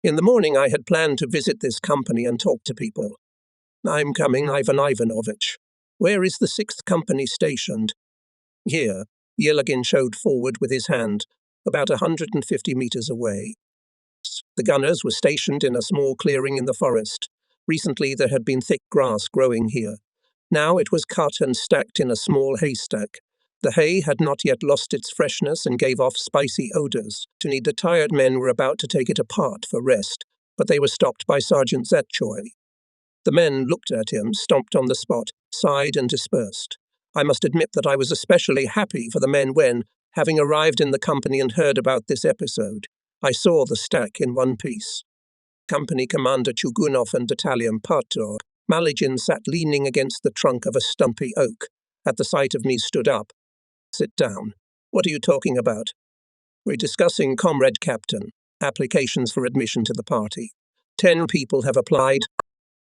In the morning I had planned to visit this company and talk to people. I'm coming, Ivan Ivanovich. Where is the 6th Company stationed? Here, Yelagin showed forward with his hand, about 150 meters away. The gunners were stationed in a small clearing in the forest. Recently there had been thick grass growing here. Now it was cut and stacked in a small haystack. The hay had not yet lost its freshness and gave off spicy odours. The tired men were about to take it apart for rest, but they were stopped by Sergeant Zatchoy. The men looked at him, stomped on the spot, sighed and dispersed. I must admit that I was especially happy for the men when, having arrived in the company and heard about this episode, I saw the stack in one piece. Company Commander Chugunov and Battalion Partor, Maligin sat leaning against the trunk of a stumpy oak. At the sight of me stood up. Sit down. What are you talking about? We're discussing Comrade Captain, applications for admission to the party. 10 people have applied.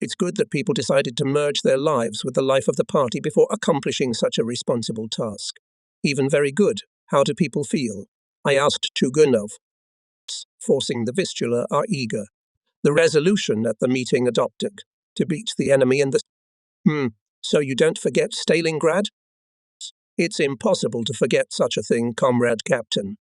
It's good that people decided to merge their lives with the life of the party before accomplishing such a responsible task. Even very good. How do people feel? I asked Chugunov. Forcing the Vistula are eager. The resolution at the meeting adopted, to beat the enemy in the... So you don't forget Stalingrad? It's impossible to forget such a thing, Comrade Captain.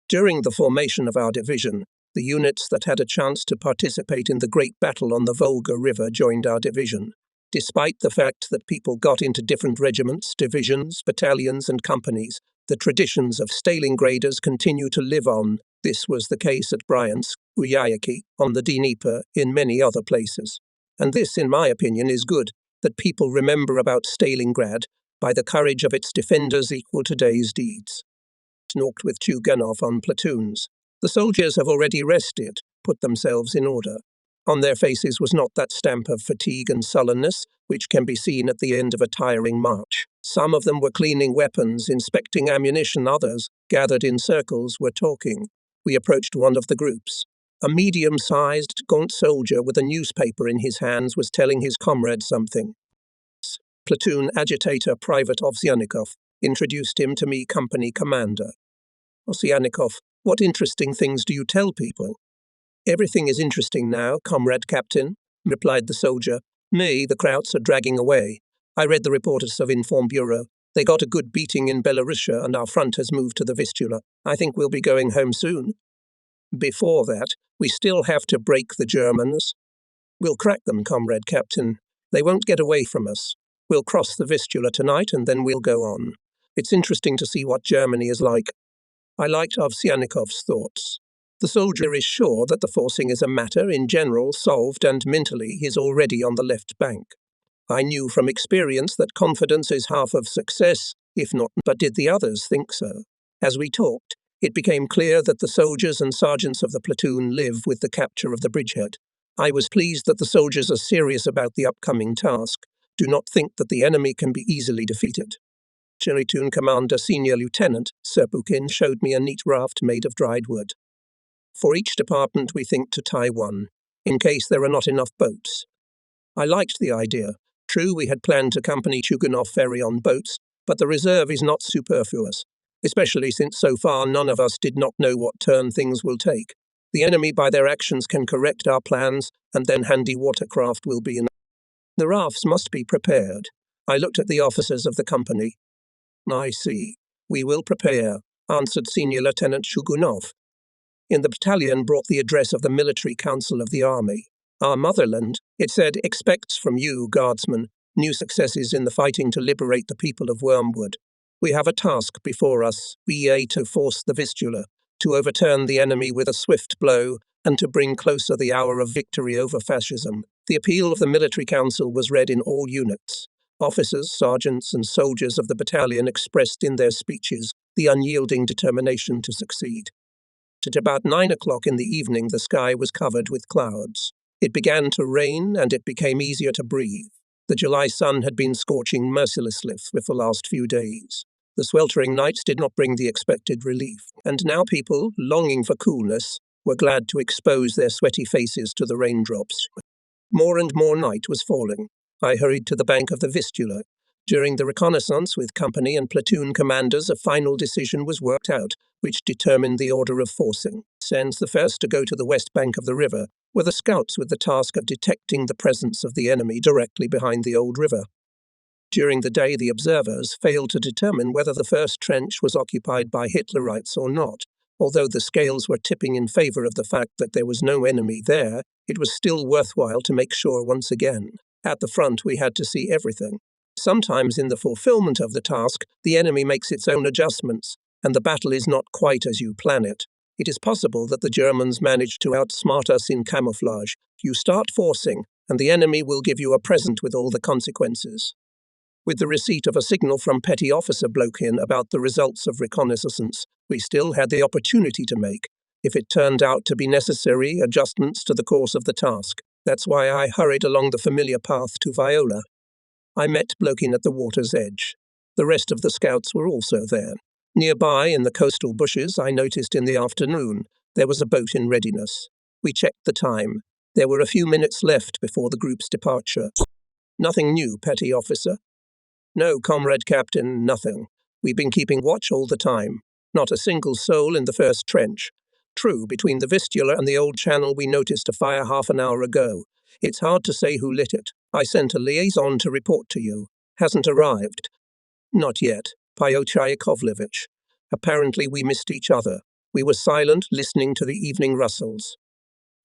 During the formation of our division, the units that had a chance to participate in the great battle on the Volga River joined our division. Despite the fact that people got into different regiments, divisions, battalions and companies, the traditions of Stalingraders continue to live on. This was the case at Bryansk, Uyayaki, on the Dnieper, in many other places. And this, in my opinion, is good, that people remember about Stalingrad by the courage of its defenders equal to today's deeds. Talked with Chugunov on platoons. The soldiers have already rested, put themselves in order. On their faces was not that stamp of fatigue and sullenness which can be seen at the end of a tiring march. Some of them were cleaning weapons, inspecting ammunition, others, gathered in circles, were talking. We approached one of the groups. A medium-sized, gaunt soldier with a newspaper in his hands was telling his comrade something. Platoon agitator Private Ovsyannikov introduced him to me, company commander. Ovsyannikov, what interesting things do you tell people? Everything is interesting now, comrade captain, replied the soldier. Me, the Krauts are dragging away. I read the report of Sovinform Bureau. They got a good beating in Belarusia and our front has moved to the Vistula. I think we'll be going home soon. Before that, we still have to break the Germans. We'll crack them, comrade captain. They won't get away from us. We'll cross the Vistula tonight and then we'll go on. It's interesting to see what Germany is like. I liked Ovsyannikov's thoughts. The soldier is sure that the forcing is a matter in general solved and mentally he's already on the left bank. I knew from experience that confidence is half of success, if not, but did the others think so? As we talked, it became clear that the soldiers and sergeants of the platoon live with the capture of the bridgehead. I was pleased that the soldiers are serious about the upcoming task. Do not think that the enemy can be easily defeated. Platoon Commander Senior Lieutenant Serpukin showed me a neat raft made of dried wood. For each department we think to tie one, in case there are not enough boats. I liked the idea. True, we had planned to accompany Chugunov ferry on boats, but the reserve is not superfluous. especially since so far none of us did not know what turn things will take. The enemy by their actions can correct our plans, and then handy watercraft will be enough. The rafts must be prepared. I looked at the officers of the company. I see. We will prepare, answered Senior Lieutenant Shugunov. In the battalion brought the address of the Military Council of the Army. Our motherland, it said, expects from you, guardsmen, new successes in the fighting to liberate the people of Wormwood. We have a task before us, VA, to force the Vistula, to overturn the enemy with a swift blow, and to bring closer the hour of victory over fascism. The appeal of the Military Council was read in all units. Officers, sergeants, and soldiers of the battalion expressed in their speeches the unyielding determination to succeed. At about 9 o'clock in the evening, the sky was covered with clouds. It began to rain, and it became easier to breathe. The July sun had been scorching mercilessly for the last few days. The sweltering nights did not bring the expected relief, and now people, longing for coolness, were glad to expose their sweaty faces to the raindrops. More and more night was falling. I hurried to the bank of the Vistula. During the reconnaissance with company and platoon commanders, a final decision was worked out, which determined the order of forcing. Sends the first to go to the west bank of the river, were the scouts with the task of detecting the presence of the enemy directly behind the old river. During the day, the observers failed to determine whether the first trench was occupied by Hitlerites or not. Although the scales were tipping in favor of the fact that there was no enemy there, it was still worthwhile to make sure once again. At the front, we had to see everything. Sometimes in the fulfillment of the task, the enemy makes its own adjustments, and the battle is not quite as you plan it. It is possible that the Germans managed to outsmart us in camouflage. You start forcing, and the enemy will give you a present with all the consequences. With the receipt of a signal from Petty Officer Blokin about the results of reconnaissance, we still had the opportunity to make, if it turned out to be necessary, adjustments to the course of the task. That's why I hurried along the familiar path to Viola. I met Blokin at the water's edge. The rest of the scouts were also there. Nearby, in the coastal bushes, I noticed in the afternoon there was a boat in readiness. We checked the time. There were a few minutes left before the group's departure. Nothing new, Petty Officer. No, Comrade Captain, nothing. We've been keeping watch all the time. Not a single soul in the first trench. True, between the Vistula and the old channel we noticed a fire half an hour ago. It's hard to say who lit it. I sent a liaison to report to you. Hasn't arrived. Not yet. Pyotr Yakovlevich. Apparently we missed each other. We were silent, listening to the evening rustles.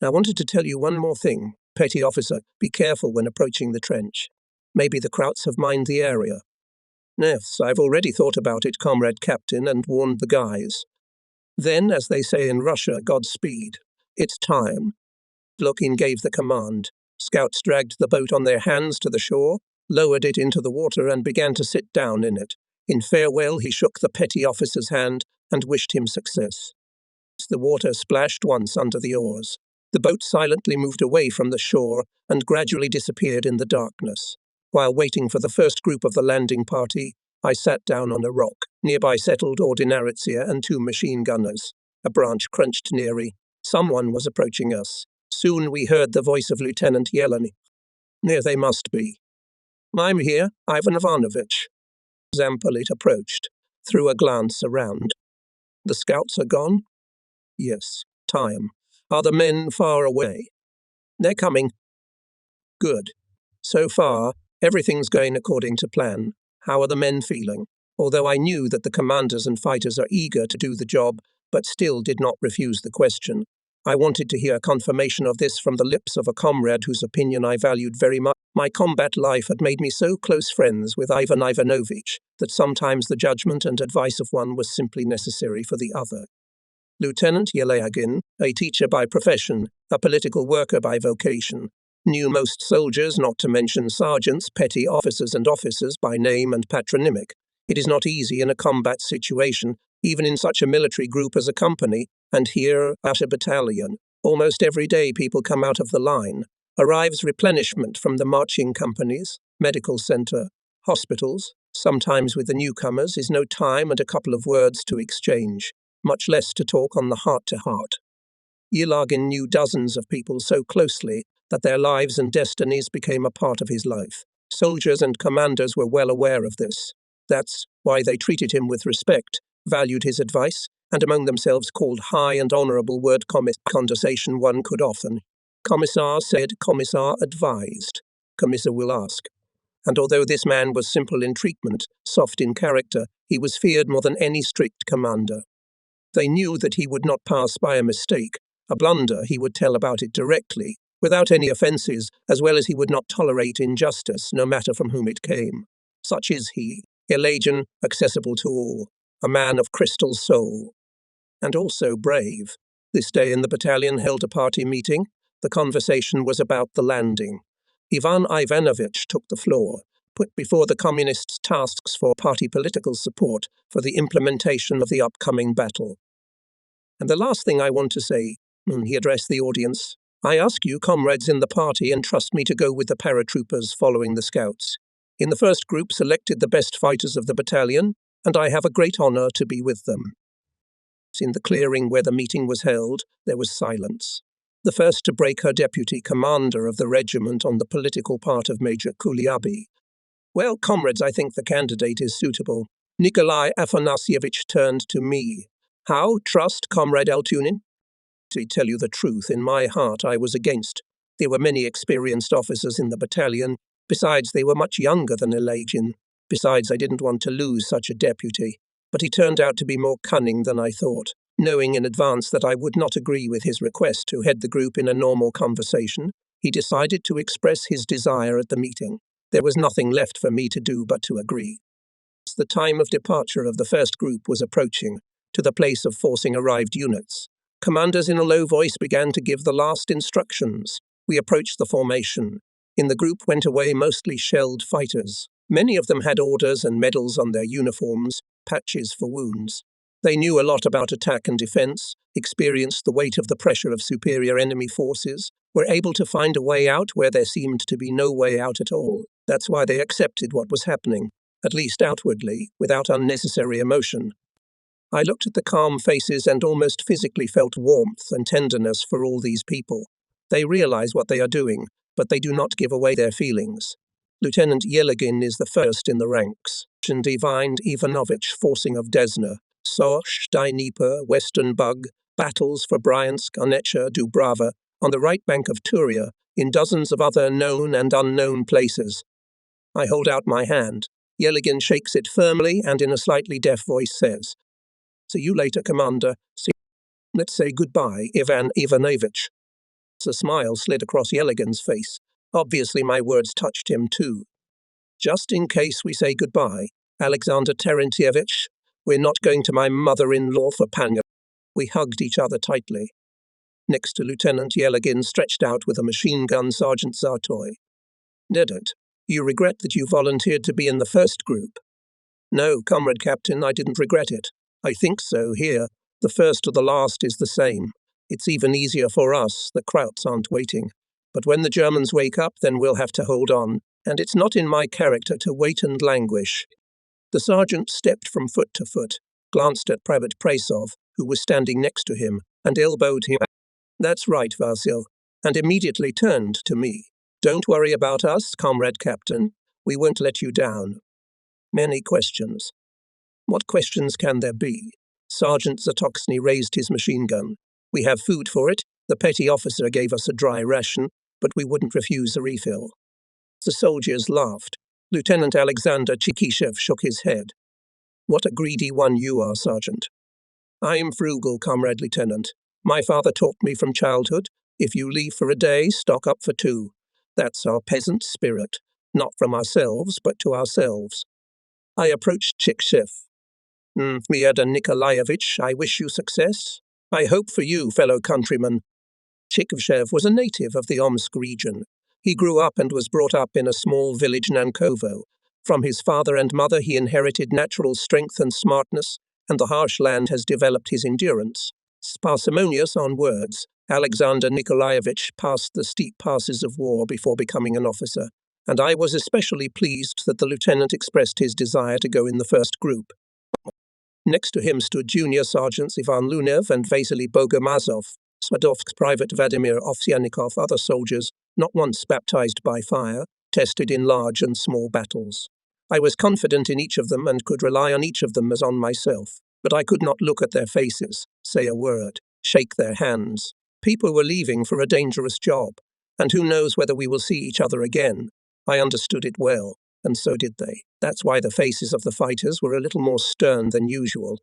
I wanted to tell you one more thing. Petty Officer, be careful when approaching the trench. Maybe the Krauts have mined the area. Yes, I've already thought about it, Comrade Captain, and warned the guys. Then, as they say in Russia, Godspeed. It's time. Blokin gave the command. Scouts dragged the boat on their hands to the shore, lowered it into the water, and began to sit down in it. In farewell, he shook the petty officer's hand and wished him success. The water splashed once under the oars. The boat silently moved away from the shore and gradually disappeared in the darkness. While waiting for the first group of the landing party, I sat down on a rock. Nearby settled Ordinaritzia and 2 machine gunners. A branch crunched nearly. Someone was approaching us. Soon we heard the voice of Lieutenant Yeleny. Near they must be. I'm here, Ivan Ivanovich. Zampolit approached, threw a glance around. The scouts are gone? Yes, time. Are the men far away? They're coming. Good. So far, everything's going according to plan. How are the men feeling? Although I knew that the commanders and fighters are eager to do the job, but still did not refuse the question. I wanted to hear confirmation of this from the lips of a comrade whose opinion I valued very much. My combat life had made me so close friends with Ivan Ivanovich that sometimes the judgment and advice of one was simply necessary for the other. Lieutenant Yelyagin, a teacher by profession, a political worker by vocation, knew most soldiers, not to mention sergeants, petty officers and officers by name and patronymic. It is not easy in a combat situation, even in such a military group as a company, and here at a battalion. Almost every day people come out of the line. Arrives replenishment from the marching companies, medical centre, hospitals. Sometimes with the newcomers is no time and a couple of words to exchange, much less to talk on the heart-to-heart. Yelagin knew dozens of people so closely that their lives and destinies became a part of his life. Soldiers and commanders were well aware of this. That's why they treated him with respect, valued his advice, and among themselves called high and honourable word conversation one could often. Commissar said, Commissar advised. Commissar will ask. And although this man was simple in treatment, soft in character, he was feared more than any strict commander. They knew that he would not pass by a mistake. A blunder, he would tell about it directly, without any offences, as well as he would not tolerate injustice, no matter from whom it came. Such is he, Elagian, accessible to all, a man of crystal soul. And also brave. This day in the battalion held a party meeting. The conversation was about the landing. Ivan Ivanovich took the floor, put before the communists tasks for party political support for the implementation of the upcoming battle. And the last thing I want to say, he addressed the audience, I ask you, comrades in the party, entrust me to go with the paratroopers following the scouts. In the first group selected the best fighters of the battalion, and I have a great honour to be with them. In the clearing where the meeting was held, there was silence. The first to break her deputy commander of the regiment on the political part of Major Kulyaby. Well, comrades, I think the candidate is suitable. Nikolai Afanasyevich turned to me. How? Trust, Comrade Altunin? To tell you the truth, in my heart I was against. There were many experienced officers in the battalion. Besides, they were much younger than Elagian. Besides, I didn't want to lose such a deputy. But he turned out to be more cunning than I thought. Knowing in advance that I would not agree with his request to head the group in a normal conversation, he decided to express his desire at the meeting. There was nothing left for me to do but to agree. The time of departure of the first group was approaching, to the place of forcing arrived units. Commanders in a low voice began to give the last instructions. We approached the formation. In the group went away mostly shelled fighters. Many of them had orders and medals on their uniforms, patches for wounds. They knew a lot about attack and defense, experienced the weight of the pressure of superior enemy forces, were able to find a way out where there seemed to be no way out at all. That's why they accepted what was happening, at least outwardly, without unnecessary emotion. I looked at the calm faces and almost physically felt warmth and tenderness for all these people. They realize what they are doing, but they do not give away their feelings. Lieutenant Yeligin is the first in the ranks, and Ivan Ivanovich forcing of Desna, Soch, Dnieper, Western Bug, battles for Bryansk, Onechta, Dubrava, on the right bank of Turia, in dozens of other known and unknown places. I hold out my hand. Yeligin shakes it firmly and in a slightly deaf voice says, See you later, Commander. Let's say goodbye, Ivan Ivanovich. A smile slid across Yeligin's face. Obviously my words touched him too. Just in case we say goodbye, Alexander Terentievich, we're not going to my mother-in-law for Panya. We hugged each other tightly. Next to Lieutenant Yeligin stretched out with a machine gun Sergeant Zartoy. Did it? You regret that you volunteered to be in the first group? No, Comrade Captain, I didn't regret it. I think so here. The first or the last is the same. It's even easier for us, the Krauts aren't waiting. But when the Germans wake up, then we'll have to hold on, and it's not in my character to wait and languish. The sergeant stepped from foot to foot, glanced at Private Prasov, who was standing next to him, and elbowed him. That's right, Vasil, and immediately turned to me. Don't worry about us, Comrade Captain. We won't let you down. Many questions. What questions can there be? Sergeant Zatoksny raised his machine gun. We have food for it. The petty officer gave us a dry ration, but we wouldn't refuse a refill. The soldiers laughed. Lieutenant Alexander Chikishev shook his head. What a greedy one you are, Sergeant. I am frugal, Comrade Lieutenant. My father taught me from childhood, if you leave for a day, stock up for two. That's our peasant spirit, not from ourselves, but to ourselves. I approached Chikishev. Fyodor Nikolaevich, I wish you success. I hope for you, fellow countrymen. Chikishev was a native of the Omsk region. He grew up and was brought up in a small village Nankovo. From his father and mother he inherited natural strength and smartness, and the harsh land has developed his endurance. Parsimonious on words, Alexander Nikolaevich passed the steep passes of war before becoming an officer, and I was especially pleased that the lieutenant expressed his desire to go in the first group. Next to him stood Junior Sergeants Ivan Lunev and Vasily Bogomazov, Swadovsk's Private Vladimir Ovsyannikov, other soldiers, not once baptized by fire, tested in large and small battles. I was confident in each of them and could rely on each of them as on myself. But I could not look at their faces, say a word, shake their hands. People were leaving for a dangerous job, and who knows whether we will see each other again. I understood it well, and so did they. That's why the faces of the fighters were a little more stern than usual.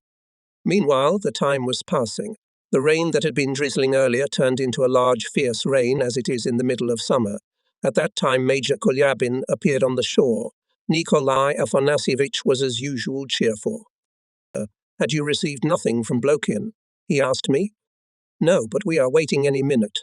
Meanwhile, the time was passing. The rain that had been drizzling earlier turned into a large, fierce rain, as it is in the middle of summer. At that time, Major Kolyabin appeared on the shore. Nikolai Afanasievich was as usual cheerful. Had you received nothing from Blokin? He asked me. No, but we are waiting any minute.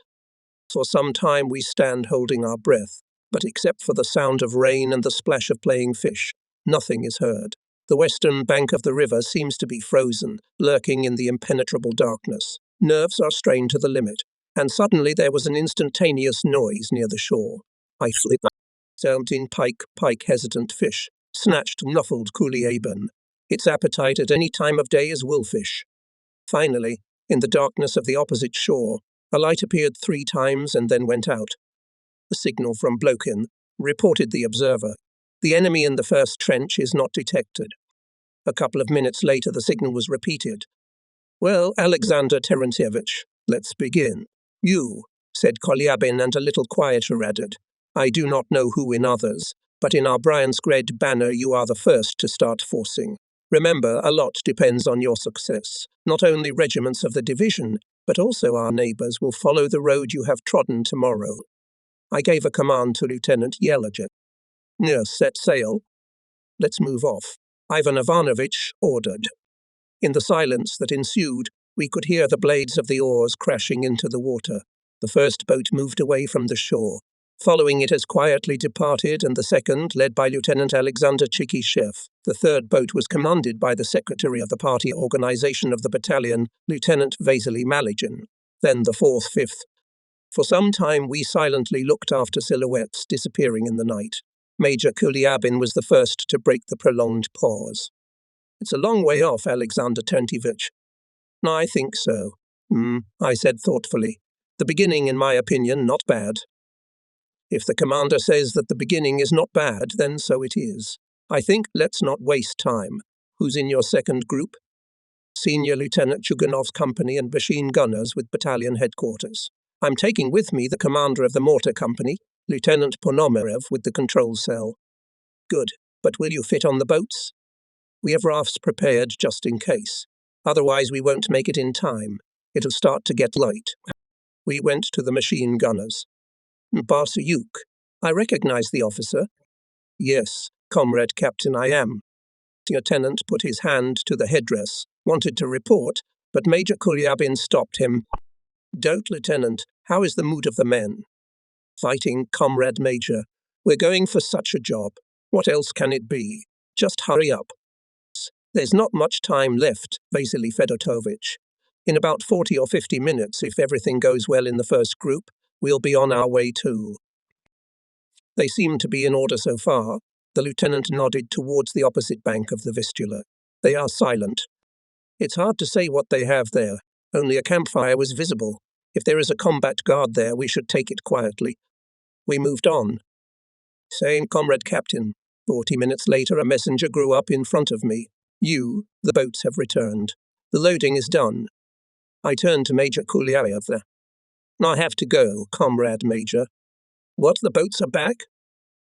For some time we stand holding our breath, but except for the sound of rain and the splash of playing fish, nothing is heard. The western bank of the river seems to be frozen, lurking in the impenetrable darkness. Nerves are strained to the limit, and suddenly there was an instantaneous noise near the shore. I flipped. Selmtin pike hesitant fish, snatched muffled Kuliaben. Its appetite at any time of day is wolfish. Finally, in the darkness of the opposite shore, a light appeared 3 times and then went out. A signal from Blokin, reported the observer. The enemy in the first trench is not detected. A couple of minutes later the signal was repeated. Well, Alexander Terentievich, let's begin. You, said Kolyabin, and a little quieter added. I do not know who in others, but in our Bryansk-Red banner you are the first to start forcing. Remember, a lot depends on your success. Not only regiments of the division, but also our neighbours will follow the road you have trodden tomorrow. I gave a command to Lieutenant Yelajet. Yes, set sail. Let's move off. Ivan Ivanovich ordered. In the silence that ensued, we could hear the blades of the oars crashing into the water. The first boat moved away from the shore. Following it as quietly departed, and the second, led by Lieutenant Alexander Chikishev. The third boat was commanded by the secretary of the party organization of the battalion, Lieutenant Vasily Maligin. Then the fourth, fifth. For some time we silently looked after silhouettes disappearing in the night. Major Kuliabin was the first to break the prolonged pause. It's a long way off, Alexander Terentievich. I think so. I said thoughtfully. The beginning, in my opinion, not bad. If the commander says that the beginning is not bad, then so it is. I think let's not waste time. Who's in your second group? Senior Lieutenant Chuganov's company and machine gunners with battalion headquarters. I'm taking with me the commander of the mortar company, Lieutenant Ponomarev with the control cell. Good, but will you fit on the boats? We have rafts prepared just in case. Otherwise we won't make it in time. It'll start to get light. We went to the machine gunners. Barsayuk, I recognize the officer. Yes, comrade captain, I am. The lieutenant put his hand to the headdress, wanted to report, but Major Kulyabin stopped him. Don't, Lieutenant, how is the mood of the men? Fighting, comrade Major. We're going for such a job. What else can it be? Just hurry up. There's not much time left, Vasily Fedotovich. In about 40 or 50 minutes, if everything goes well in the first group, we'll be on our way too. They seem to be in order so far. The lieutenant nodded towards the opposite bank of the Vistula. They are silent. It's hard to say what they have there. Only a campfire was visible. If there is a combat guard there, we should take it quietly. We moved on. Same, comrade captain. 40 minutes later, a messenger grew up in front of me. The boats have returned. The loading is done. I turned to Major Kulyaev. I have to go, comrade Major. What, the boats are back?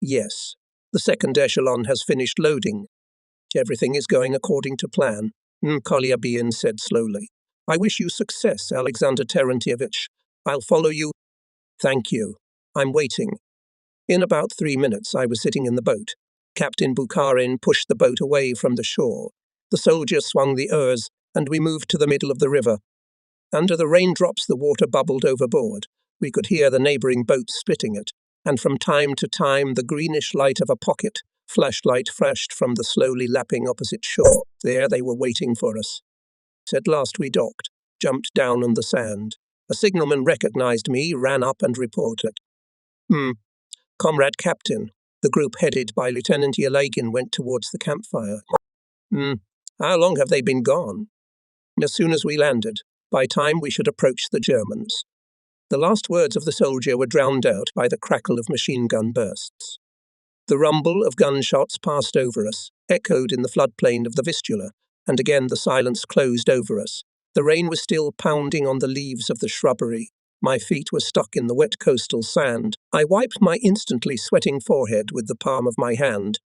Yes. The second echelon has finished loading. Everything is going according to plan, Kolyabin said slowly. I wish you success, Alexander Terentievich. I'll follow you. Thank you. I'm waiting. In about 3 minutes I was sitting in the boat. Captain Bukharin pushed the boat away from the shore. The soldier swung the oars, and we moved to the middle of the river. Under the raindrops the water bubbled overboard. We could hear the neighbouring boats splitting it, and from time to time the greenish light of a pocket flashlight flashed from the slowly lapping opposite shore. There they were waiting for us. At last we docked, jumped down on the sand. A signalman recognized me, ran up and reported. Comrade Captain. The group headed by Lieutenant Yelagin went towards the campfire. How long have they been gone? As soon as we landed. By time we should approach the Germans. The last words of the soldier were drowned out by the crackle of machine gun bursts. The rumble of gunshots passed over us, echoed in the floodplain of the Vistula, and again the silence closed over us. The rain was still pounding on the leaves of the shrubbery. My feet were stuck in the wet coastal sand. I wiped my instantly sweating forehead with the palm of my hand.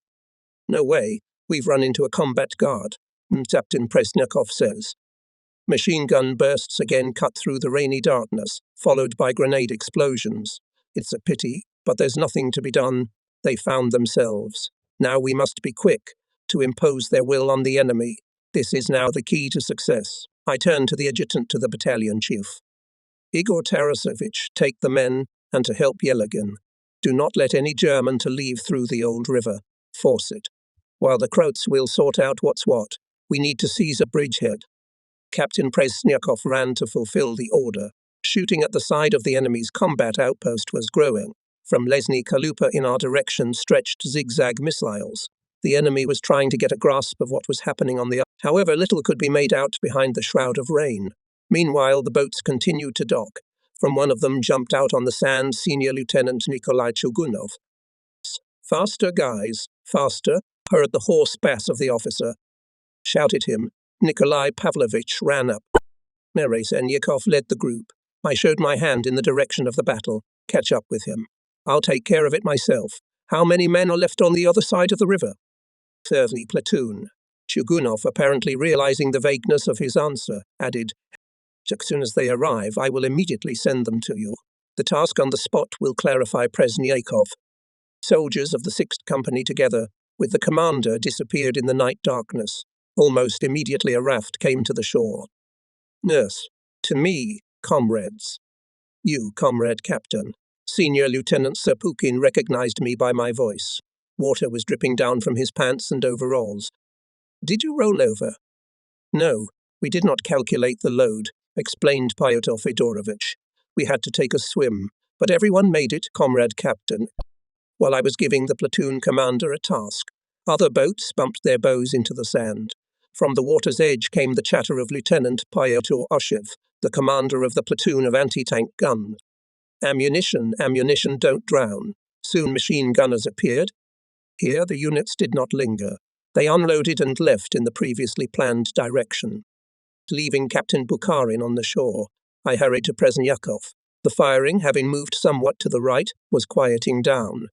"No way, we've run into a combat guard," Captain Presnyakov says. Machine gun bursts again cut through the rainy darkness, followed by grenade explosions. It's a pity, but there's nothing to be done. They found themselves. Now we must be quick to impose their will on the enemy. This is now the key to success. I turn to the adjutant to the battalion chief. "Igor Tarasevich, take the men, and to help Yeligin. Do not let any German to leave through the old river. Force it. While the Krauts will sort out what's what, we need to seize a bridgehead." Captain Presnyakov ran to fulfill the order. Shooting at the side of the enemy's combat outpost was growing. From Lesny Kalupa in our direction stretched zigzag missiles. The enemy was trying to get a grasp of what was happening on the other. However, little could be made out behind the shroud of rain. Meanwhile, the boats continued to dock. From one of them jumped out on the sand Senior Lieutenant Nikolai Chugunov. "Faster, guys, faster," heard the hoarse bass of the officer. Shouted him. Nikolai Pavlovich ran up. Neresenyakov led the group. I showed my hand in the direction of the battle. "Catch up with him. I'll take care of it myself. How many men are left on the other side of the river?" "30 platoon." Chugunov, apparently realizing the vagueness of his answer, added, "As soon as they arrive, I will immediately send them to you. The task on the spot will clarify Presnyakov." Soldiers of the 6th Company together with the commander disappeared in the night darkness. Almost immediately a raft came to the shore. "Nurse, to me, comrades." "You, comrade captain." Senior Lieutenant Serpukin recognized me by my voice. Water was dripping down from his pants and overalls. "Did you roll over?" "No, we did not calculate the load," explained Pyotr Fedorovich. "We had to take a swim, but everyone made it, comrade captain." While I was giving the platoon commander a task, other boats bumped their bows into the sand. From the water's edge came the chatter of Lieutenant Pyotr Oshev, the commander of the platoon of anti-tank guns. "Ammunition, ammunition, don't drown." Soon machine gunners appeared. Here the units did not linger. They unloaded and left in the previously planned direction. Leaving Captain Bukharin on the shore, I hurried to Presnyakov. The firing, having moved somewhat to the right, was quieting down.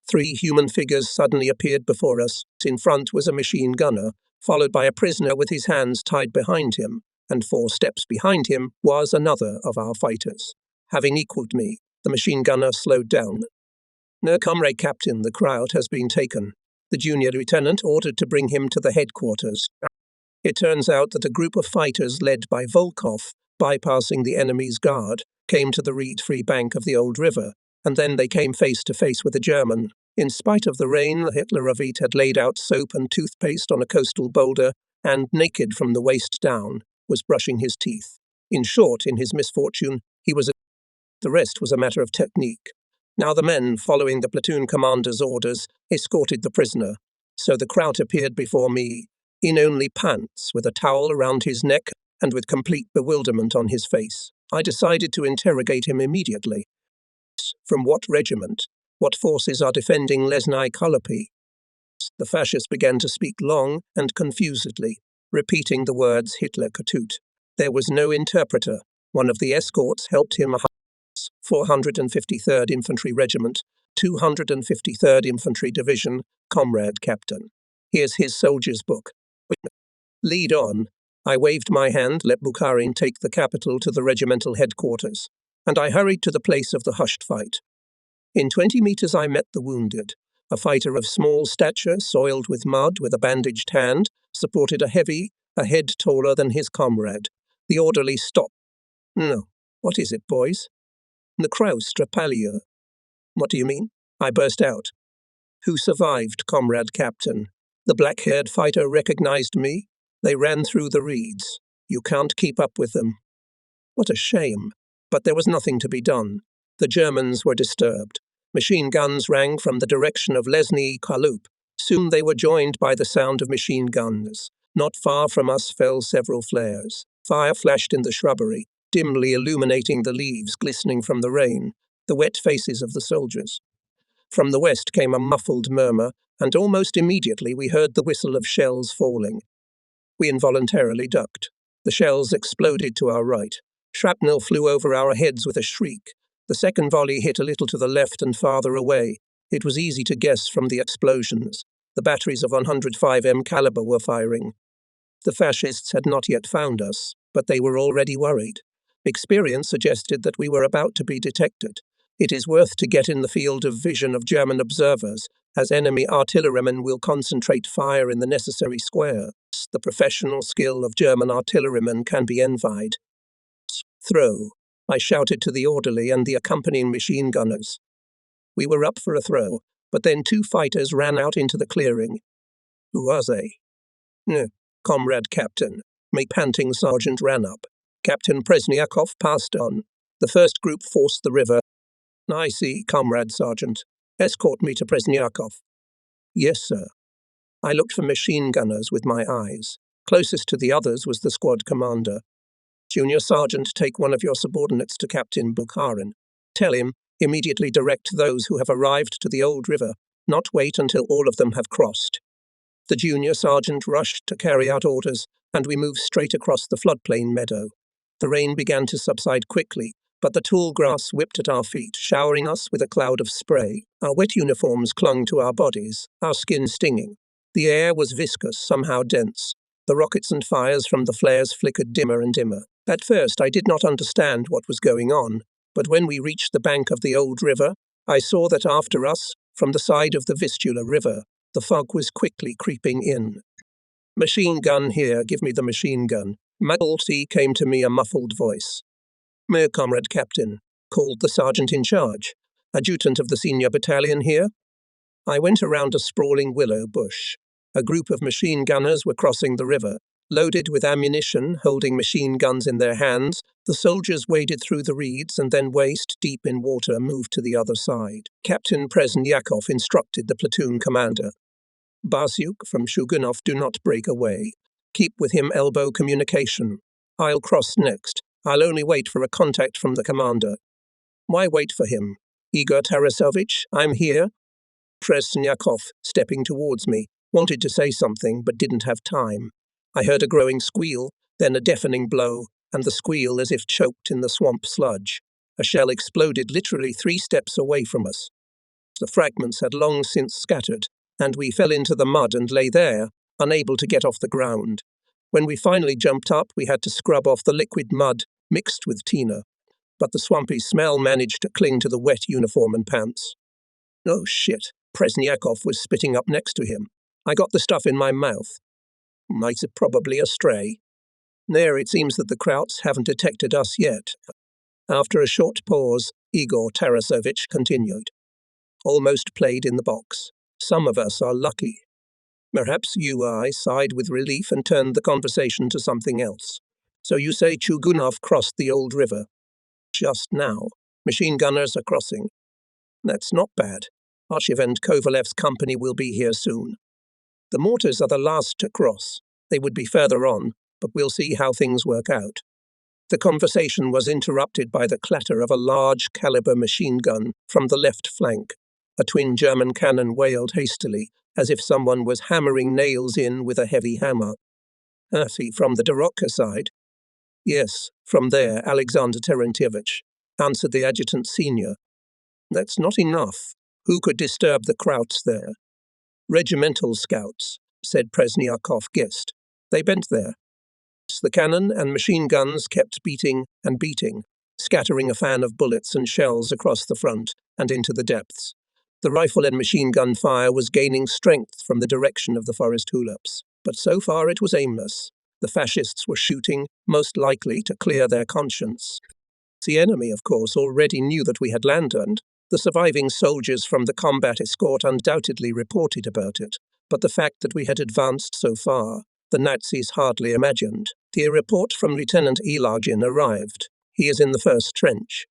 3 human figures suddenly appeared before us. In front was a machine gunner, followed by a prisoner with his hands tied behind him, and 4 steps behind him was another of our fighters. Having equaled me, the machine gunner slowed down. "No, comrade captain, the Kraut has been taken." The junior lieutenant ordered to bring him to the headquarters. It turns out that a group of fighters led by Volkov, bypassing the enemy's guard, came to the reed-free bank of the old river, and then they came face to face with a German. In spite of the rain, the Hitlerovite had laid out soap and toothpaste on a coastal boulder, and, naked from the waist down, was brushing his teeth. In short, in his misfortune, the rest was a matter of technique. Now the men, following the platoon commander's orders, escorted the prisoner. So the Kraut appeared before me, in only pants, with a towel around his neck and with complete bewilderment on his face. I decided to interrogate him immediately. "From what regiment? What forces are defending Lesny Kalupi?" The fascist began to speak long and confusedly, repeating the words Hitler Katut. There was no interpreter. One of the escorts helped him. 453rd Infantry Regiment, 253rd Infantry Division, comrade captain. Here's his soldier's book. "Lead on." I waved my hand, let Bukharin take the capital to the regimental headquarters, and I hurried to the place of the hushed fight. In 20 meters I met the wounded. A fighter of small stature, soiled with mud, with a bandaged hand, supported a head taller than his comrade. The orderly stopped. "No. What is it, boys?" "The Kraus Strapalier." "What do you mean?" I burst out. "Who survived, comrade captain?" The black-haired fighter recognized me. "They ran through the reeds. You can't keep up with them." What a shame. But there was nothing to be done. The Germans were disturbed. Machine guns rang from the direction of Lesny Kalup. Soon they were joined by the sound of machine guns. Not far from us fell several flares. Fire flashed in the shrubbery, dimly illuminating the leaves glistening from the rain, the wet faces of the soldiers. From the west came a muffled murmur, and almost immediately we heard the whistle of shells falling. We involuntarily ducked. The shells exploded to our right. Shrapnel flew over our heads with a shriek. The second volley hit a little to the left and farther away. It was easy to guess from the explosions. The batteries of 105mm caliber were firing. The fascists had not yet found us, but they were already worried. Experience suggested that we were about to be detected. It is worth to get in the field of vision of German observers, as enemy artillerymen will concentrate fire in the necessary square. The professional skill of German artillerymen can be envied. Throw, I shouted to the orderly and the accompanying machine gunners. We were up for a throw, but then two fighters ran out into the clearing. Who are they? Comrade Captain. My panting sergeant ran up. Captain Presniakov passed on. The first group forced the river. I see, Comrade Sergeant. Escort me to Presniakov. Yes, sir. I looked for machine gunners with my eyes. Closest to the others was the squad commander. Junior Sergeant, take one of your subordinates to Captain Bukharin. Tell him, immediately direct those who have arrived to the old river, not wait until all of them have crossed. The junior sergeant rushed to carry out orders, and we moved straight across the floodplain meadow. The rain began to subside quickly, but the tall grass whipped at our feet, showering us with a cloud of spray. Our wet uniforms clung to our bodies, our skin stinging. The air was viscous, somehow dense. The rockets and fires from the flares flickered dimmer and dimmer. At first, I did not understand what was going on, but when we reached the bank of the old river, I saw that after us, from the side of the Vistula River, the fog was quickly creeping in. Machine gun here, give me the machine gun. Magalty came to me a muffled voice. "Mere Comrade Captain," called the sergeant in charge. "Adjutant of the senior battalion here?" I went around a sprawling willow bush. A group of machine gunners were crossing the river. Loaded with ammunition, holding machine guns in their hands, the soldiers waded through the reeds and then waist-deep in water moved to the other side. Captain Presniakov instructed the platoon commander. "Basyuk from Shugunov, do not break away. Keep with him elbow communication. I'll cross next. I'll only wait for a contact from the commander." "Why wait for him? Igor Tarasovich, I'm here." Presniakov, stepping towards me, wanted to say something but didn't have time. I heard a growing squeal, then a deafening blow, and the squeal as if choked in the swamp sludge. A shell exploded literally 3 steps away from us. The fragments had long since scattered, and we fell into the mud and lay there, unable to get off the ground. When we finally jumped up, we had to scrub off the liquid mud mixed with tina, but the swampy smell managed to cling to the wet uniform and pants. Oh shit, Presniakov was spitting up next to him. I got the stuff in my mouth. Might have probably a stray. There, it seems that the Krauts haven't detected us yet. After a short pause, Igor Tarasovich continued. Almost played in the box. Some of us are lucky. Perhaps I sighed with relief and turned the conversation to something else. So you say Chugunov crossed the old river? Just now. Machine gunners are crossing. That's not bad. Archiv and Kovalev's company will be here soon. The mortars are the last to cross. They would be further on, but we'll see how things work out. The conversation was interrupted by the clatter of a large caliber machine gun from the left flank. A twin German cannon wailed hastily, as if someone was hammering nails in with a heavy hammer. From the Dorotka side? Yes, from there, Alexander Terentievich, answered the adjutant senior. That's not enough. Who could disturb the Krauts there? Regimental scouts, said Presniakov, guessed. They bent there. The cannon and machine guns kept beating and beating, scattering a fan of bullets and shells across the front and into the depths. The rifle and machine gun fire was gaining strength from the direction of the forest tulips, but so far it was aimless. The fascists were shooting, most likely to clear their conscience. The enemy, of course, already knew that we had landed. The surviving soldiers from the combat escort undoubtedly reported about it, but the fact that we had advanced so far, the Nazis hardly imagined. The report from Lieutenant Ilagin arrived. He is in the first trench.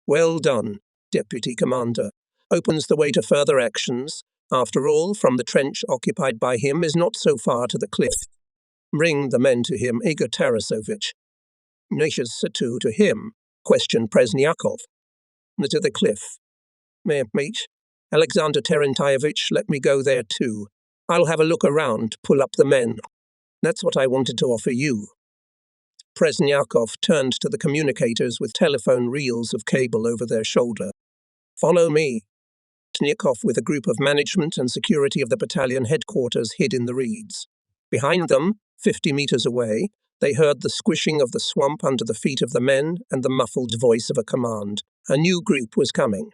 Well done, Deputy Commander. Opens the way to further actions. After all, from the trench occupied by him is not so far to the cliff. Bring the men to him, Igor Tarasovich. Nashas Satu to him, questioned Presniakov. To the cliff. Mate, Alexander Terentievich, let me go there too. I'll have a look around, pull up the men. That's what I wanted to offer you. Presnyakov turned to the communicators with telephone reels of cable over their shoulder. Follow me. Presnyakov with a group of management and security of the battalion headquarters hid in the reeds. Behind them, 50 meters away, they heard the squishing of the swamp under the feet of the men and the muffled voice of a command. A new group was coming.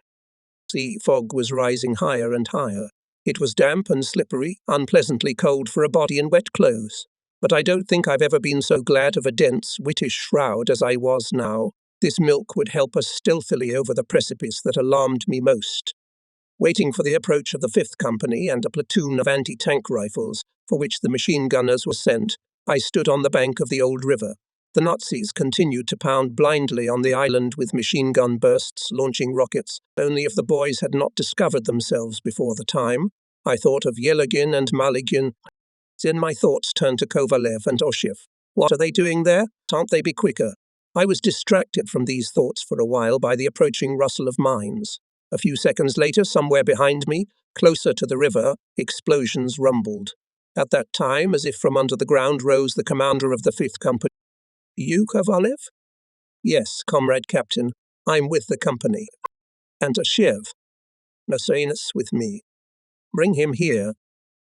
The fog was rising higher and higher. It was damp and slippery, unpleasantly cold for a body in wet clothes. But I don't think I've ever been so glad of a dense, whitish shroud as I was now. This milk would help us stealthily over the precipice that alarmed me most. Waiting for the approach of the 5th Company and a platoon of anti-tank rifles, for which the machine gunners were sent, I stood on the bank of the old river. The Nazis continued to pound blindly on the island with machine gun bursts, launching rockets. Only if the boys had not discovered themselves before the time. I thought of Yelagin and Malygin. Then my thoughts turned to Kovalev and Oshev. What are they doing there? Can't they be quicker? I was distracted from these thoughts for a while by the approaching rustle of mines. A few seconds later, somewhere behind me, closer to the river, explosions rumbled. At that time, as if from under the ground, rose the commander of the 5th Company. You, Kovalev? Yes, comrade captain. I'm with the company. And Oshev. Nasainus with me. Bring him here.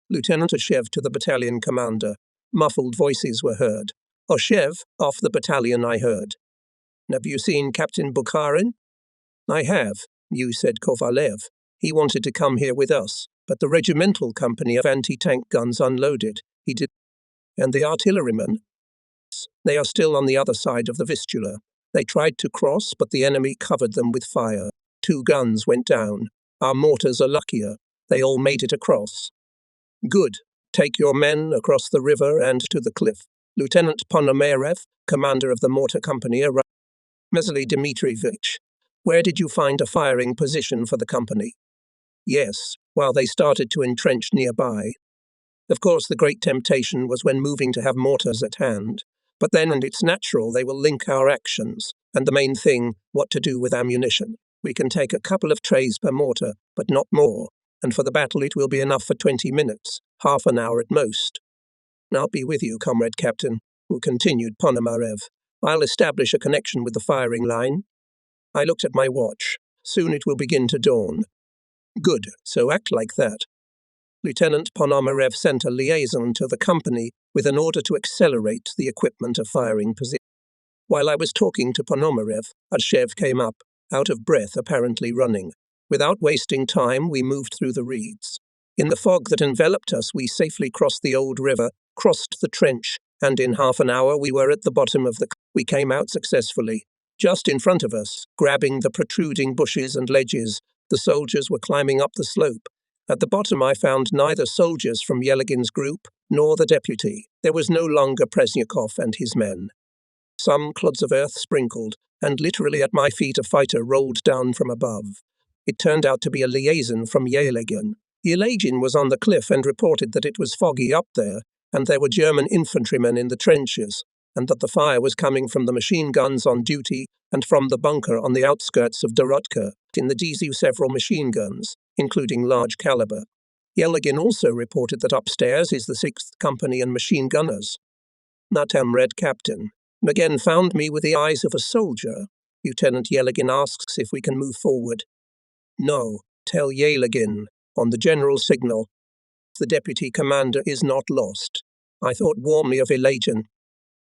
Lieutenant Oshev to the battalion commander. Muffled voices were heard. Oshev, off the battalion, I heard. Have you seen Captain Bukharin? I have, you said Kovalev. He wanted to come here with us, but the regimental company of anti-tank guns unloaded. He did. And the artillerymen? They are still on the other side of the Vistula. They tried to cross, but the enemy covered them with fire. 2 guns went down. Our mortars are luckier. They all made it across. Good. Take your men across the river and to the cliff. Lieutenant Ponomarev, commander of the mortar company, arrived. Mesely Dmitrievich, where did you find a firing position for the company? Yes, while they started to entrench nearby. Of course, the great temptation was when moving to have mortars at hand. But then, and it's natural, they will link our actions. And the main thing, what to do with ammunition. We can take a couple of trays per mortar, but not more. And for the battle it will be enough for 20 minutes, half an hour at most. I'll be with you, comrade captain, who continued Ponomarev. I'll establish a connection with the firing line. I looked at my watch. Soon it will begin to dawn. Good, so act like that. Lieutenant Ponomarev sent a liaison to the company with an order to accelerate the equipment of firing position. While I was talking to Ponomarev, Oshev came up, out of breath, apparently running. Without wasting time, we moved through the reeds. In the fog that enveloped us, we safely crossed the old river, crossed the trench, and in half an hour we were at the bottom of the... We came out successfully. Just in front of us, grabbing the protruding bushes and ledges, the soldiers were climbing up the slope. At the bottom I found neither soldiers from Yelagin's group, nor the deputy. There was no longer Presnyakov and his men. Some clods of earth sprinkled, and literally at my feet a fighter rolled down from above. It turned out to be a liaison from Yelagin. Yelagin was on the cliff and reported that it was foggy up there, and there were German infantrymen in the trenches, and that the fire was coming from the machine guns on duty and from the bunker on the outskirts of Dorotka. In the DZ several machine guns, including large caliber. Yelagin also reported that upstairs is the 6th Company and machine gunners. Natam Red Captain. Again found me with the eyes of a soldier. Lieutenant Yelagin asks if we can move forward. No, tell Yelagin, on the general signal. The deputy commander is not lost. I thought warmly of Yelagin.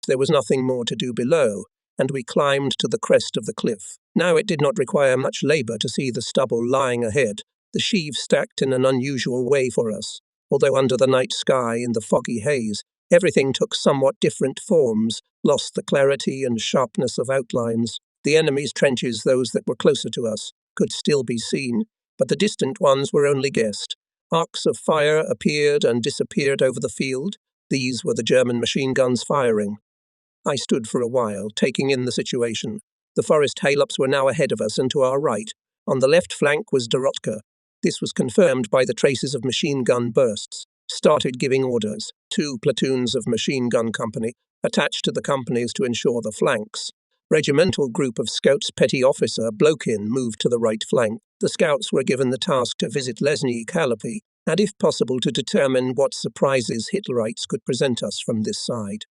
There was nothing more to do below, and we climbed to the crest of the cliff. Now it did not require much labor to see the stubble lying ahead, the sheaves stacked in an unusual way for us. Although under the night sky, in the foggy haze, everything took somewhat different forms, lost the clarity and sharpness of outlines. The enemy's trenches, those that were closer to us, could still be seen, but the distant ones were only guessed. Arcs of fire appeared and disappeared over the field. These were the German machine guns firing. I stood for a while, taking in the situation. The forest hail-ups were now ahead of us and to our right. On the left flank was Dorotka. This was confirmed by the traces of machine gun bursts. Started giving orders. 2 platoons of machine gun company attached to the companies to ensure the flanks. Regimental group of scouts petty officer Blokin moved to the right flank. The scouts were given the task to visit Lesny Kalopy and if possible to determine what surprises Hitlerites could present us from this side.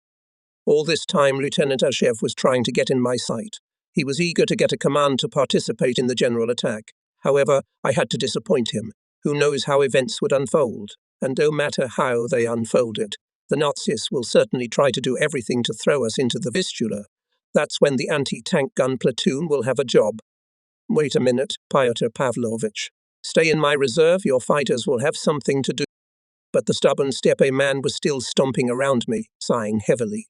All this time Lieutenant Ashev was trying to get in my sight. He was eager to get a command to participate in the general attack. However, I had to disappoint him. Who knows how events would unfold? And no matter how they unfolded, the Nazis will certainly try to do everything to throw us into the Vistula. That's when the anti-tank gun platoon will have a job. Wait a minute, Pyotr Pavlovich. Stay in my reserve, your fighters will have something to do. But the stubborn steppe man was still stomping around me, sighing heavily.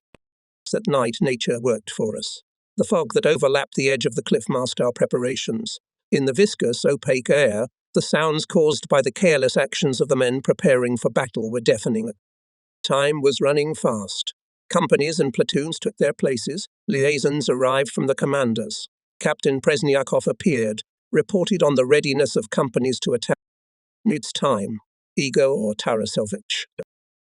That night nature worked for us. The fog that overlapped the edge of the cliff masked our preparations. In the viscous, opaque air, the sounds caused by the careless actions of the men preparing for battle were deafening. Time was running fast. Companies and platoons took their places. Liaisons arrived from the commanders. Captain Presniakov appeared, reported on the readiness of companies to attack. It's time, Igor or Tarasovich.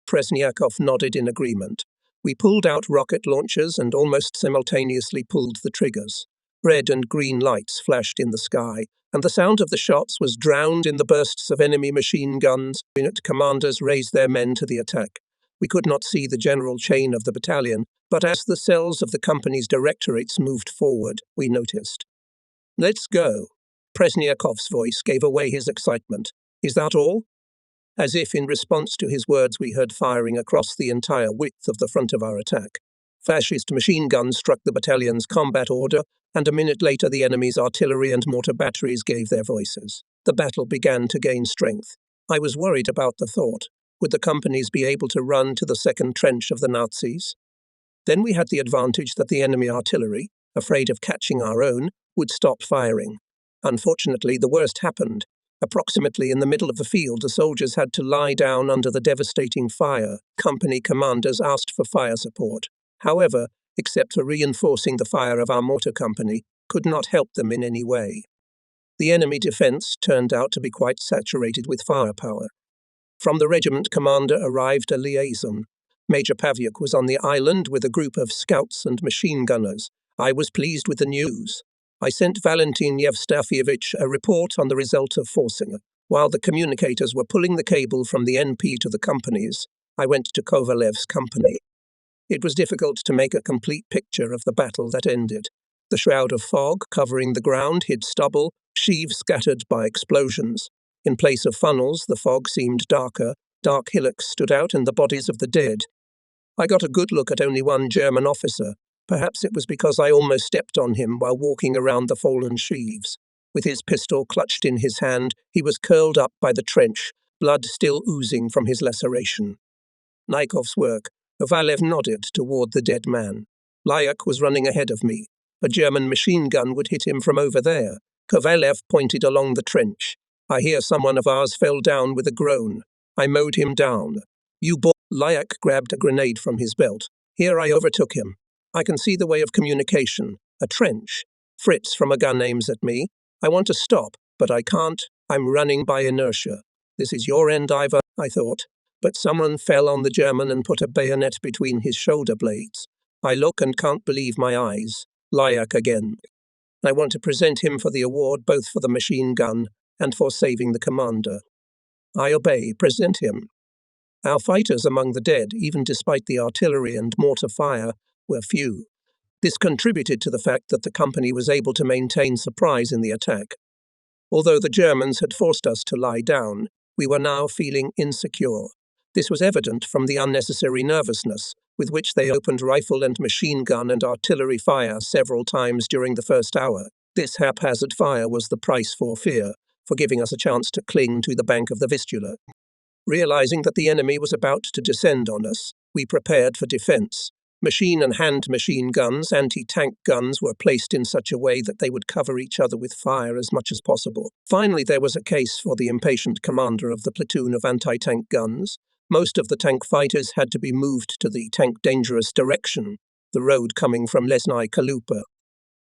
Presniakov nodded in agreement. We pulled out rocket launchers and almost simultaneously pulled the triggers. Red and green lights flashed in the sky, and the sound of the shots was drowned in the bursts of enemy machine guns. Unit commanders raised their men to the attack. We could not see the general chain of the battalion, but as the cells of the company's directorates moved forward, we noticed. Let's go. Presniakov's voice gave away his excitement. Is that all? As if in response to his words, we heard firing across the entire width of the front of our attack. Fascist machine guns struck the battalion's combat order, and a minute later the enemy's artillery and mortar batteries gave their voices. The battle began to gain strength. I was worried about the thought. Would the companies be able to run to the second trench of the Nazis? Then we had the advantage that the enemy artillery, afraid of catching our own, would stop firing. Unfortunately, the worst happened. Approximately in the middle of the field, the soldiers had to lie down under the devastating fire. Company commanders asked for fire support. However, except for reinforcing the fire of our mortar company, could not help them in any way. The enemy defense turned out to be quite saturated with firepower. From the regiment commander arrived a liaison. Major Pavyuk was on the island with a group of scouts and machine gunners. I was pleased with the news. I sent Valentin Yevstafievich a report on the result of forcing. While the communicators were pulling the cable from the NP to the companies, I went to Kovalev's company. It was difficult to make a complete picture of the battle that ended. The shroud of fog covering the ground hid stubble, sheaves scattered by explosions. In place of funnels, the fog seemed darker. Dark hillocks stood out in the bodies of the dead. I got a good look at only one German officer. Perhaps it was because I almost stepped on him while walking around the fallen sheaves. With his pistol clutched in his hand, he was curled up by the trench, blood still oozing from his laceration. Naikov's work. Kovalev nodded toward the dead man. Lyak was running ahead of me. A German machine gun would hit him from over there. Kovalev pointed along the trench. I hear someone of ours fell down with a groan. I mowed him down. You boy! Lyak grabbed a grenade from his belt. Here I overtook him. I can see the way of communication. A trench. Fritz from a gun aims at me. I want to stop, but I can't. I'm running by inertia. This is your end, Ivor, I thought. But someone fell on the German and put a bayonet between his shoulder blades. I look and can't believe my eyes. Lyak again. I want to present him for the award both for the machine gun and for saving the commander. I obey. Present him. Our fighters among the dead, even despite the artillery and mortar fire, were few. This contributed to the fact that the company was able to maintain surprise in the attack. Although the Germans had forced us to lie down, we were now feeling insecure. This was evident from the unnecessary nervousness with which they opened rifle and machine gun and artillery fire several times during the first hour. This haphazard fire was the price for fear, for giving us a chance to cling to the bank of the Vistula. Realizing that the enemy was about to descend on us, we prepared for defense. Machine and hand machine guns, anti-tank guns, were placed in such a way that they would cover each other with fire as much as possible. Finally, there was a case for the impatient commander of the platoon of anti-tank guns. Most of the tank fighters had to be moved to the tank dangerous direction, the road coming from Lesnaya Kalupa.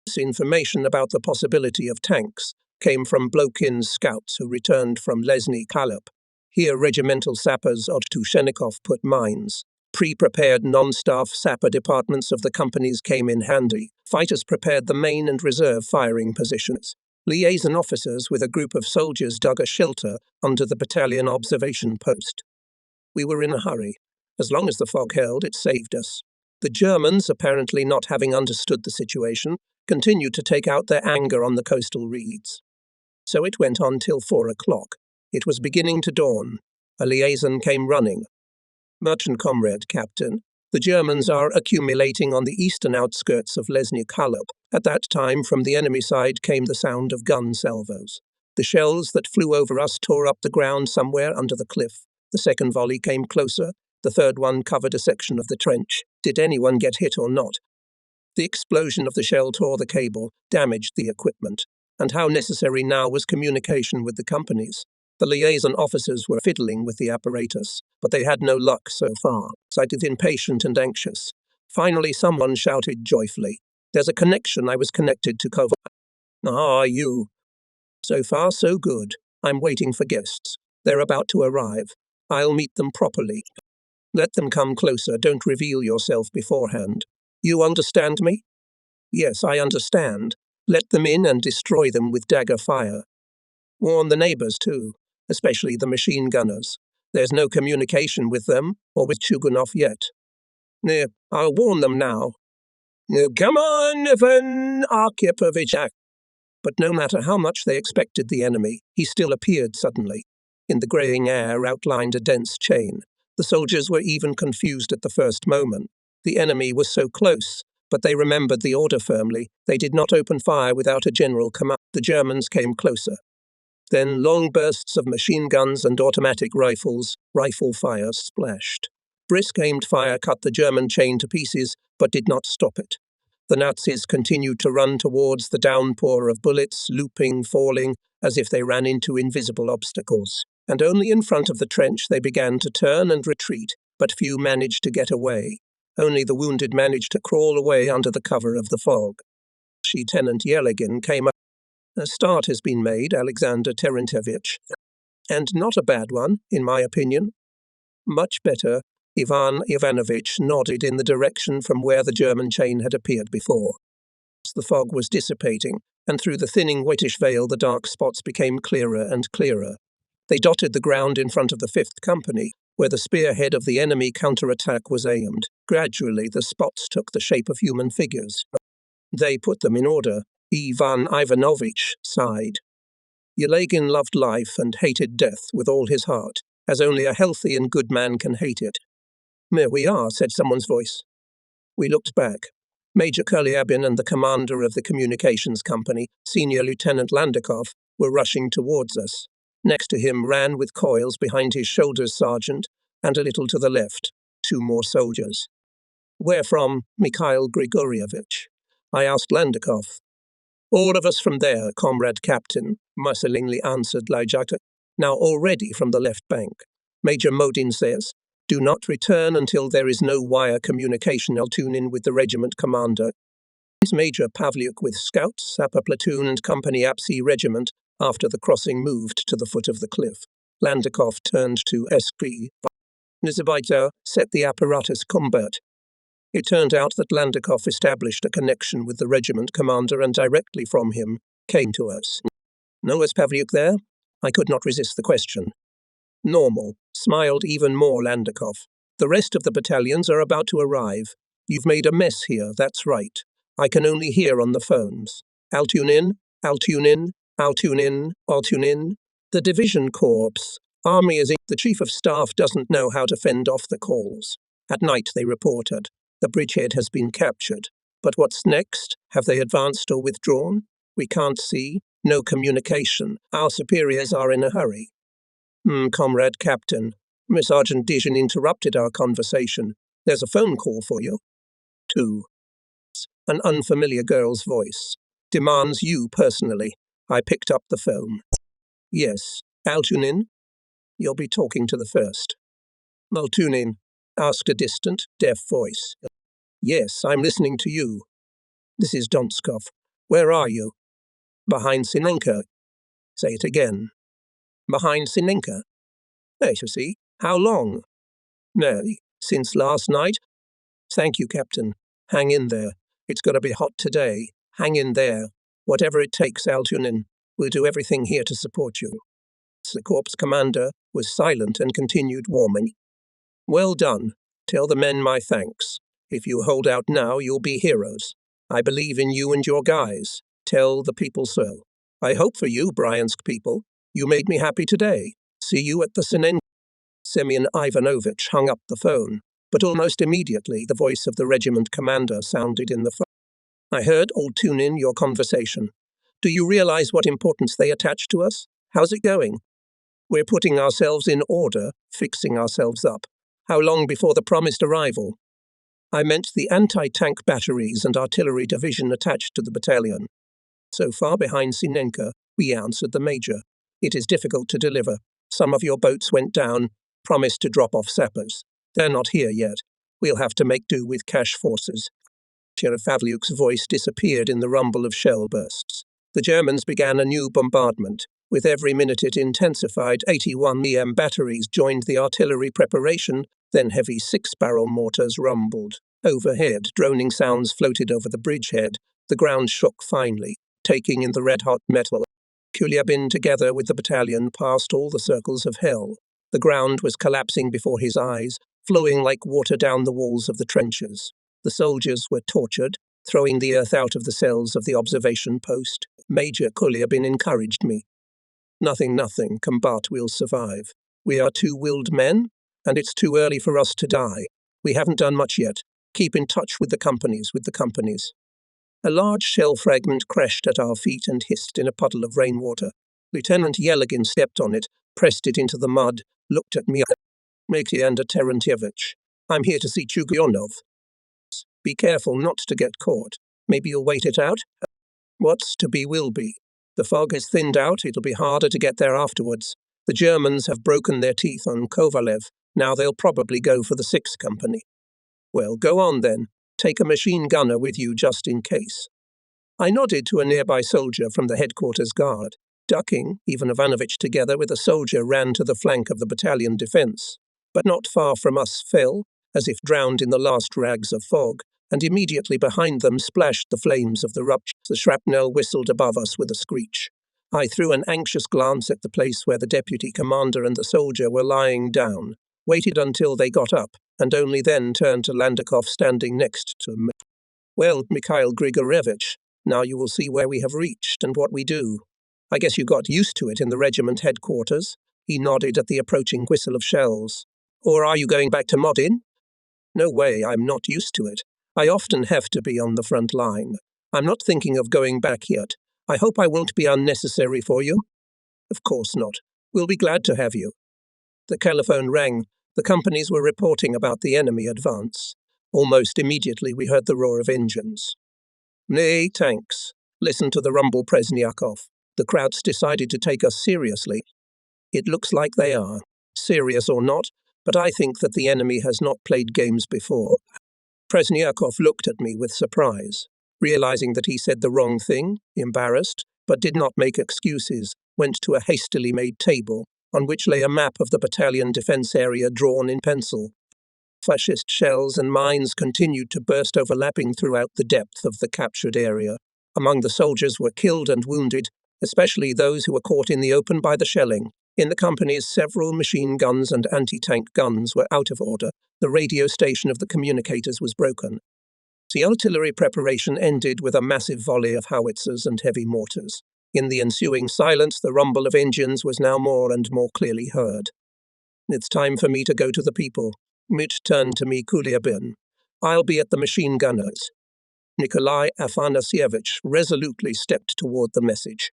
This information about the possibility of tanks came from Blokin's scouts who returned from Lesny Kalup. Here regimental sappers of Tushenikov put mines. Pre-prepared non-staff sapper departments of the companies came in handy. Fighters prepared the main and reserve firing positions. Liaison officers with a group of soldiers dug a shelter under the battalion observation post. We were in a hurry. As long as the fog held, it saved us. The Germans, apparently not having understood the situation, continued to take out their anger on the coastal reeds. So it went on till 4 o'clock. It was beginning to dawn. A liaison came running. Merchant comrade, Captain. The Germans are accumulating on the eastern outskirts of Lesny-Kalop. At that time, from the enemy side came the sound of gun salvos. The shells that flew over us tore up the ground somewhere under the cliff. The second volley came closer. The third one covered a section of the trench. Did anyone get hit or not? The explosion of the shell tore the cable, damaged the equipment. And how necessary now was communication with the companies. The liaison officers were fiddling with the apparatus, but they had no luck so far. I was impatient and anxious. Finally, someone shouted joyfully, "There's a connection. I was connected to Kovar." "Ah, you." "So far, so good. I'm waiting for guests. They're about to arrive. I'll meet them properly. Let them come closer. Don't reveal yourself beforehand. You understand me?" "Yes, I understand. Let them in and destroy them with dagger fire. Warn the neighbors, too, especially the machine gunners. There's no communication with them or with Chugunov yet." "No, I'll warn them now." "No, come on, Ivan Arkhippovich." But no matter how much they expected the enemy, he still appeared suddenly. In the greying air outlined a dense chain. The soldiers were even confused at the first moment. The enemy was so close, but they remembered the order firmly. They did not open fire without a general command. The Germans came closer. Then long bursts of machine guns and automatic rifles, rifle fire splashed. Brisk aimed fire cut the German chain to pieces, but did not stop it. The Nazis continued to run towards the downpour of bullets, looping, falling, as if they ran into invisible obstacles. And only in front of the trench they began to turn and retreat, but few managed to get away. Only the wounded managed to crawl away under the cover of the fog. Lieutenant Yeligin came up. "A start has been made, Alexander Terentevich. And not a bad one, in my opinion." "Much better." Ivan Ivanovich nodded in the direction from where the German chain had appeared before. The fog was dissipating, and through the thinning whitish veil the dark spots became clearer and clearer. They dotted the ground in front of the 5th Company, where the spearhead of the enemy counterattack was aimed. Gradually the spots took the shape of human figures. They put them in order. Ivan Ivanovich sighed. Yeligin loved life and hated death with all his heart, as only a healthy and good man can hate it. "There we are," said someone's voice. We looked back. Major Kurlyabin and the commander of the communications company, Senior Lieutenant Landikov, were rushing towards us. Next to him ran with coils behind his shoulders Sergeant, and a little to the left, 2 more soldiers. "Where from, Mikhail Grigorievich?" I asked Landikov. "All of us from there, Comrade Captain," musclingly answered Lyjaka. "Now already from the left bank. Major Modin says, 'Do not return until there is no wire communication. I'll tune in with the regiment commander.'" Major Pavliuk with scouts, Sapper platoon and company APSI regiment after the crossing moved to the foot of the cliff. Landikov turned to SP. Nizabita set the apparatus combat. It turned out that Landikov established a connection with the regiment commander and directly from him came to us. "No Pavliuk there?" I could not resist the question. "Normal," smiled even more Landikov. "The rest of the battalions are about to arrive. You've made a mess here, that's right. I can only hear on the phones. I'll tune in, I'll tune in, I'll tune in, I'll tune in. The division corps, army is in. The chief of staff doesn't know how to fend off the calls. At night they reported. The bridgehead has been captured. But what's next? Have they advanced or withdrawn? We can't see. No communication. Our superiors are in a hurry." Comrade Captain. Sergeant Dijon interrupted our conversation. "There's a phone call for you." 2. An unfamiliar girl's voice. "Demands you personally." I picked up the phone. "Yes. I'll tune in." "You'll be talking to the first." "I'll tune in," asked a distant, deaf voice. "Yes, I'm listening to you." "This is Donskov. Where are you?" "Behind Sinenka." "Say it again." "Behind Sinenka." "There you see. How long?" "No, since last night." "Thank you, Captain. Hang in there. It's going to be hot today. Hang in there. Whatever it takes, I'll tune in." We'll do everything here to support you. The corps commander was silent and continued warmly. Well done. Tell the men my thanks. If you hold out now, you'll be heroes. I believe in you and your guys. Tell the people so. I hope for you, Bryansk people. You made me happy today. See you at the Sinenka. Semyon Ivanovich hung up the phone, but almost immediately the voice of the regiment commander sounded in the phone. I heard all tune in your conversation. Do you realize what importance they attach to us? How's it going? We're putting ourselves in order, fixing ourselves up. How long before the promised arrival? I meant the anti-tank batteries and artillery division attached to the battalion. So far behind Sinenka, we answered the major. It is difficult to deliver. Some of your boats went down, promised to drop off sappers. They're not here yet. We'll have to make do with cash forces. Sheriff Pavliuk's voice disappeared in the rumble of shell bursts. The Germans began a new bombardment. With every minute it intensified. 81 EM batteries joined the artillery preparation, then heavy 6-barrel mortars rumbled. Overhead, droning sounds floated over the bridgehead. The ground shook finely, taking in the red-hot metal. Kulyabin, together with the battalion, passed all the circles of hell. The ground was collapsing before his eyes, flowing like water down the walls of the trenches. The soldiers were tortured, throwing the earth out of the cells of the observation post. Major Kulyabin encouraged me. Nothing, combat, we'll survive. We are two willed men, and it's too early for us to die. We haven't done much yet. Keep in touch with the companies. A large shell fragment crashed at our feet and hissed in a puddle of rainwater. Lieutenant Yeligin stepped on it, pressed it into the mud, looked at me. Alexander Terentievich, I'm here to see Chugyonov. Be careful not to get caught. Maybe you'll wait it out? What's to be will be. The fog has thinned out, it'll be harder to get there afterwards. The Germans have broken their teeth on Kovalev. Now they'll probably go for the 6th Company. Well, go on then. Take a machine gunner with you just in case. I nodded to a nearby soldier from the headquarters guard. Ducking, Ivan Ivanovich together with a soldier ran to the flank of the battalion defence. But not far from us fell, as if drowned in the last rags of fog, and immediately behind them splashed the flames of the rupture. The shrapnel whistled above us with a screech. I threw an anxious glance at the place where the deputy commander and the soldier were lying down, waited until they got up, and only then turned to Landakov standing next to me. Well, Mikhail Grigorevich, now you will see where we have reached and what we do. I guess you got used to it in the regiment headquarters. He nodded at the approaching whistle of shells. Or are you going back to Modin? No way, I'm not used to it. I often have to be on the front line. I'm not thinking of going back yet. I hope I won't be unnecessary for you. Of course not. We'll be glad to have you. The telephone rang. The companies were reporting about the enemy advance. Almost immediately we heard the roar of engines. Nay, tanks. Listen to the rumble, Presniakov. The Krauts decided to take us seriously. It looks like they are. Serious or not, but I think that the enemy has not played games before. Presniakov looked at me with surprise. Realizing that he said the wrong thing, embarrassed, but did not make excuses, went to a hastily made table, on which lay a map of the battalion defence area drawn in pencil. Fascist shells and mines continued to burst, overlapping throughout the depth of the captured area. Among the soldiers were killed and wounded, especially those who were caught in the open by the shelling. In the companies, several machine guns and anti-tank guns were out of order. The radio station of the communicators was broken. The artillery preparation ended with a massive volley of howitzers and heavy mortars. In the ensuing silence, the rumble of engines was now more and more clearly heard. It's time for me to go to the people. Mit turned to me, Kulyabin. I'll be at the machine gunners. Nikolai Afanasievich resolutely stepped toward the message.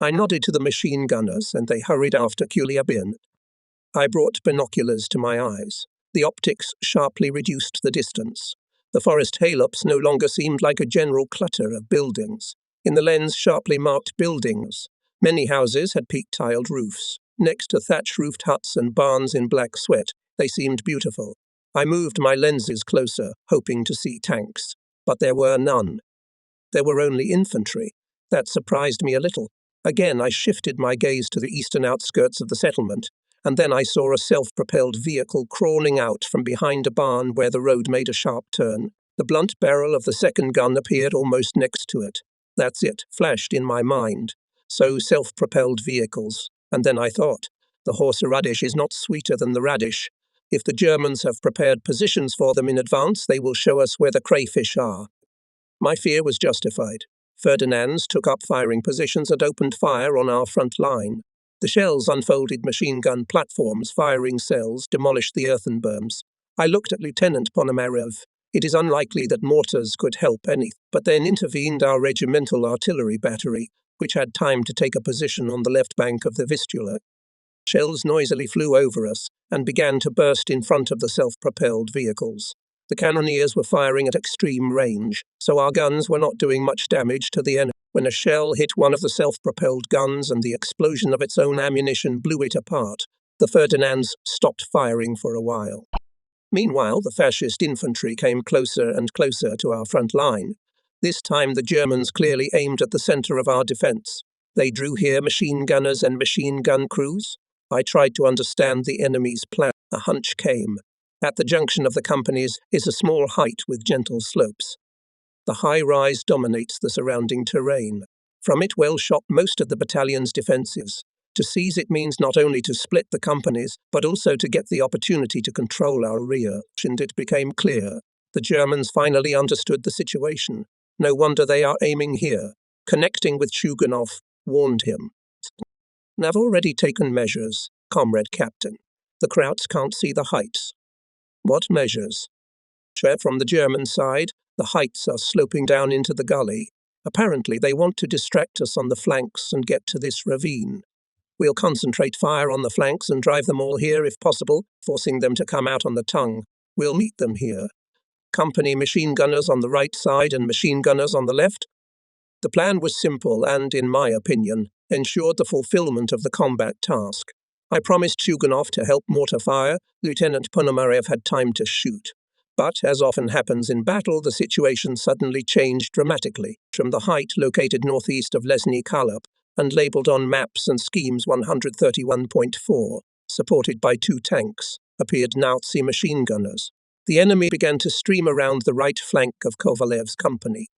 I nodded to the machine gunners, and they hurried after Kulyabin. I brought binoculars to my eyes. The optics sharply reduced the distance. The forest haylops no longer seemed like a general clutter of buildings. In the lens, sharply marked buildings. Many houses had peak-tiled roofs. Next to thatch-roofed huts and barns in black sweat, they seemed beautiful. I moved my lenses closer, hoping to see tanks. But there were none. There were only infantry. That surprised me a little. Again, I shifted my gaze to the eastern outskirts of the settlement, and then I saw a self-propelled vehicle crawling out from behind a barn where the road made a sharp turn. The blunt barrel of the second gun appeared almost next to it. That's it, flashed in my mind. So self-propelled vehicles. And then I thought, the horseradish is not sweeter than the radish. If the Germans have prepared positions for them in advance, they will show us where the crayfish are. My fear was justified. Ferdinand's took up firing positions and opened fire on our front line. The shells unfolded machine gun platforms, firing cells, demolished the earthen berms. I looked at Lieutenant Ponomarev. It is unlikely that mortars could help anything, but then intervened our regimental artillery battery, which had time to take a position on the left bank of the Vistula. Shells noisily flew over us and began to burst in front of the self-propelled vehicles. The cannoneers were firing at extreme range, so our guns were not doing much damage to the enemy. When a shell hit one of the self-propelled guns and the explosion of its own ammunition blew it apart, the Ferdinands stopped firing for a while. Meanwhile, the fascist infantry came closer and closer to our front line. This time the Germans clearly aimed at the center of our defense. They drew here machine gunners and machine gun crews. I tried to understand the enemy's plan. A hunch came. At the junction of the companies is a small height with gentle slopes. The high rise dominates the surrounding terrain. From it well shot most of the battalion's defences. To seize it means not only to split the companies, but also to get the opportunity to control our rear. And it became clear. The Germans finally understood the situation. No wonder they are aiming here. Connecting with Shuganov, warned him. I've already taken measures, Comrade Captain. The Krauts can't see the heights. What measures? From the German side, the heights are sloping down into the gully. Apparently they want to distract us on the flanks and get to this ravine. We'll concentrate fire on the flanks and drive them all here if possible, forcing them to come out on the tongue. We'll meet them here. Company machine gunners on the right side and machine gunners on the left. The plan was simple and, in my opinion, ensured the fulfillment of the combat task. I promised Shuganov to help mortar fire. Lieutenant Ponomarev had time to shoot. But, as often happens in battle, the situation suddenly changed dramatically. From the height located northeast of Lesny Kalop and labelled on maps and schemes 131.4, supported by 2 tanks, appeared Nazi machine gunners. The enemy began to stream around the right flank of Kovalev's company.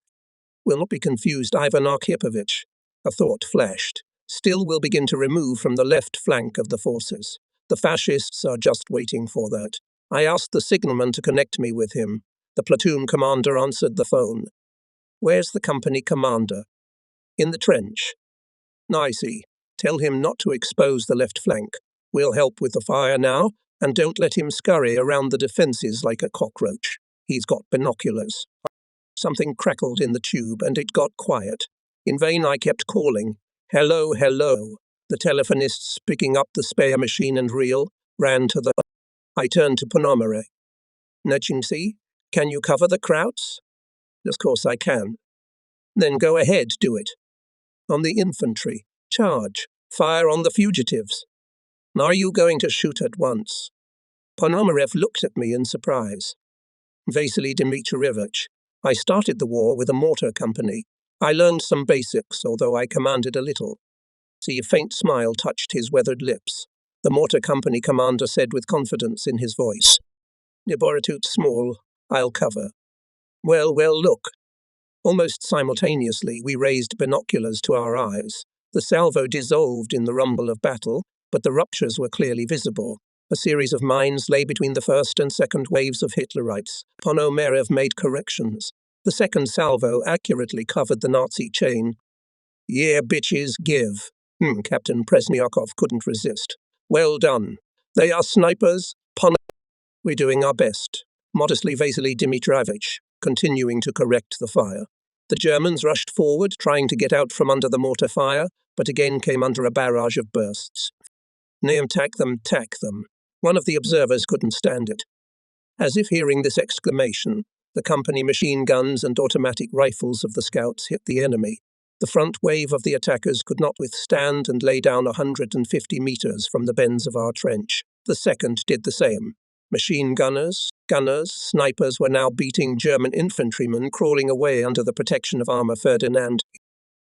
Will not be confused, Ivan Arkhippovich. A thought flashed. Still will begin to remove from the left flank of the forces. The fascists are just waiting for that. I asked the signalman to connect me with him. The platoon commander answered the phone. Where's the company commander? In the trench. Nicey. Tell him not to expose the left flank. We'll help with the fire now, and don't let him scurry around the defences like a cockroach. He's got binoculars. Something crackled in the tube, and it got quiet. In vain I kept calling. Hello, hello. The telephonists, picking up the spare machine and reel, ran to the... I turned to Ponomarev. Nechinsi, can you cover the Krauts? Of course I can. Then go ahead, do it. On the infantry. Charge. Fire on the fugitives. Are you going to shoot at once? Ponomarev looked at me in surprise. Vasily Dmitrievich, I started the war with a mortar company. I learned some basics, although I commanded a little. See, a faint smile touched his weathered lips. The mortar company commander said with confidence in his voice, Laboratute small, I'll cover. Well, look. Almost simultaneously, we raised binoculars to our eyes. The salvo dissolved in the rumble of battle, but the ruptures were clearly visible. A series of mines lay between the first and second waves of Hitlerites. Ponomarev made corrections. The second salvo accurately covered the Nazi chain. Yeah, bitches, give. Captain Presniakov couldn't resist. Well done. They are snipers. We're doing our best. Modestly Vasily Dmitrievich, continuing to correct the fire. The Germans rushed forward, trying to get out from under the mortar fire, but again came under a barrage of bursts. Name tack them. One of the observers couldn't stand it. As if hearing this exclamation, the company machine guns and automatic rifles of the scouts hit the enemy. The front wave of the attackers could not withstand and lay down 150 meters from the bends of our trench. The second did the same. Machine gunners, snipers were now beating German infantrymen crawling away under the protection of Armour Ferdinand.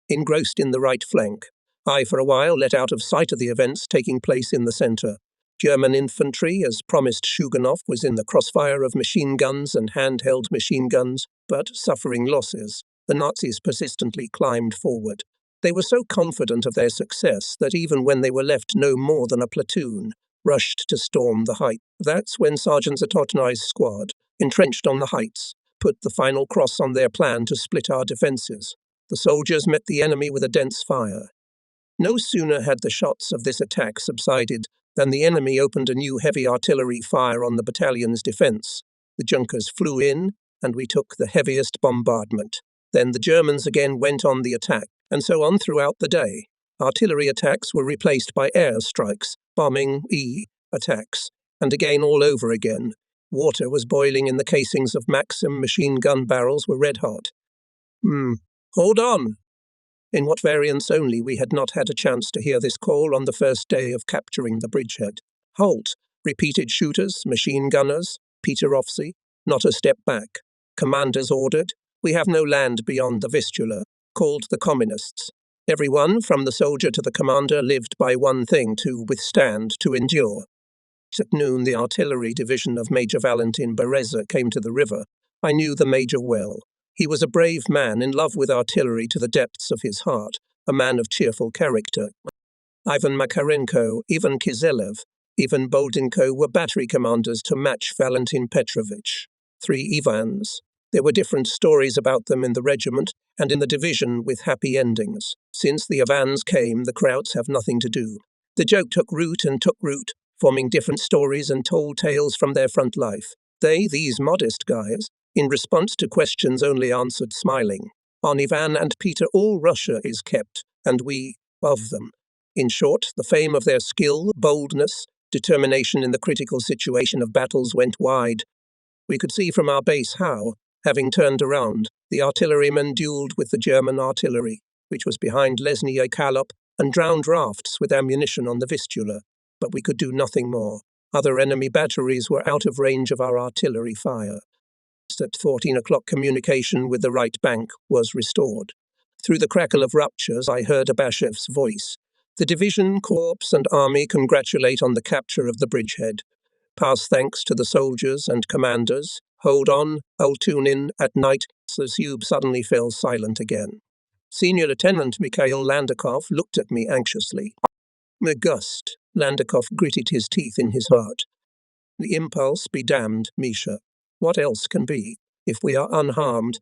Engrossed in the right flank, I for a while let out of sight of the events taking place in the centre. German infantry, as promised Shuganov, was in the crossfire of machine guns and handheld machine guns, but suffering losses. The Nazis persistently climbed forward. They were so confident of their success that even when they were left no more than a platoon, rushed to storm the height. That's when Sergeant Zatotnai's squad, entrenched on the heights, put the final cross on their plan to split our defences. The soldiers met the enemy with a dense fire. No sooner had the shots of this attack subsided than the enemy opened a new heavy artillery fire on the battalion's defence. The Junkers flew in, and we took the heaviest bombardment. Then the Germans again went on the attack, and so on throughout the day. Artillery attacks were replaced by air strikes, bombing, attacks, and again all over again. Water was boiling in the casings of Maxim machine gun barrels were red hot. Hold on! In what variants only we had not had a chance to hear this call on the first day of capturing the bridgehead. Halt! Repeated shooters, machine gunners, Peter Offsey, not a step back. Commanders ordered, we have no land beyond the Vistula, called the Communists. Everyone, from the soldier to the commander, lived by one thing: to withstand, to endure. At noon, the artillery division of Major Valentin Bereza came to the river. I knew the major well. He was a brave man, in love with artillery to the depths of his heart, a man of cheerful character. Ivan Makarenko, Ivan Kizelev, Ivan Boldenko were battery commanders to match Valentin Petrovich. 3 Ivans. There were different stories about them in the regiment and in the division with happy endings. Since the Ivans came, the Krauts have nothing to do. The joke took root, forming different stories and told tales from their front life. They, these modest guys, in response to questions only answered smiling. On Ivan and Peter all Russia is kept, and we of them. In short, the fame of their skill, boldness, determination in the critical situation of battles went wide. We could see from our base how, having turned around, the artillerymen duelled with the German artillery, which was behind Lesnie Kalop, and drowned rafts with ammunition on the Vistula. But we could do nothing more. Other enemy batteries were out of range of our artillery fire. At 14 o'clock, communication with the right bank was restored. Through the crackle of ruptures, I heard Abashev's voice. The division, corps, and army congratulate on the capture of the bridgehead. Pass thanks to the soldiers and commanders. Hold on, I'll tune in at night. Zub suddenly fell silent again. Senior Lieutenant Mikhail Landakov looked at me anxiously. August. Landakov gritted his teeth in his heart. The impulse be damned, Misha. What else can be, if we are unharmed?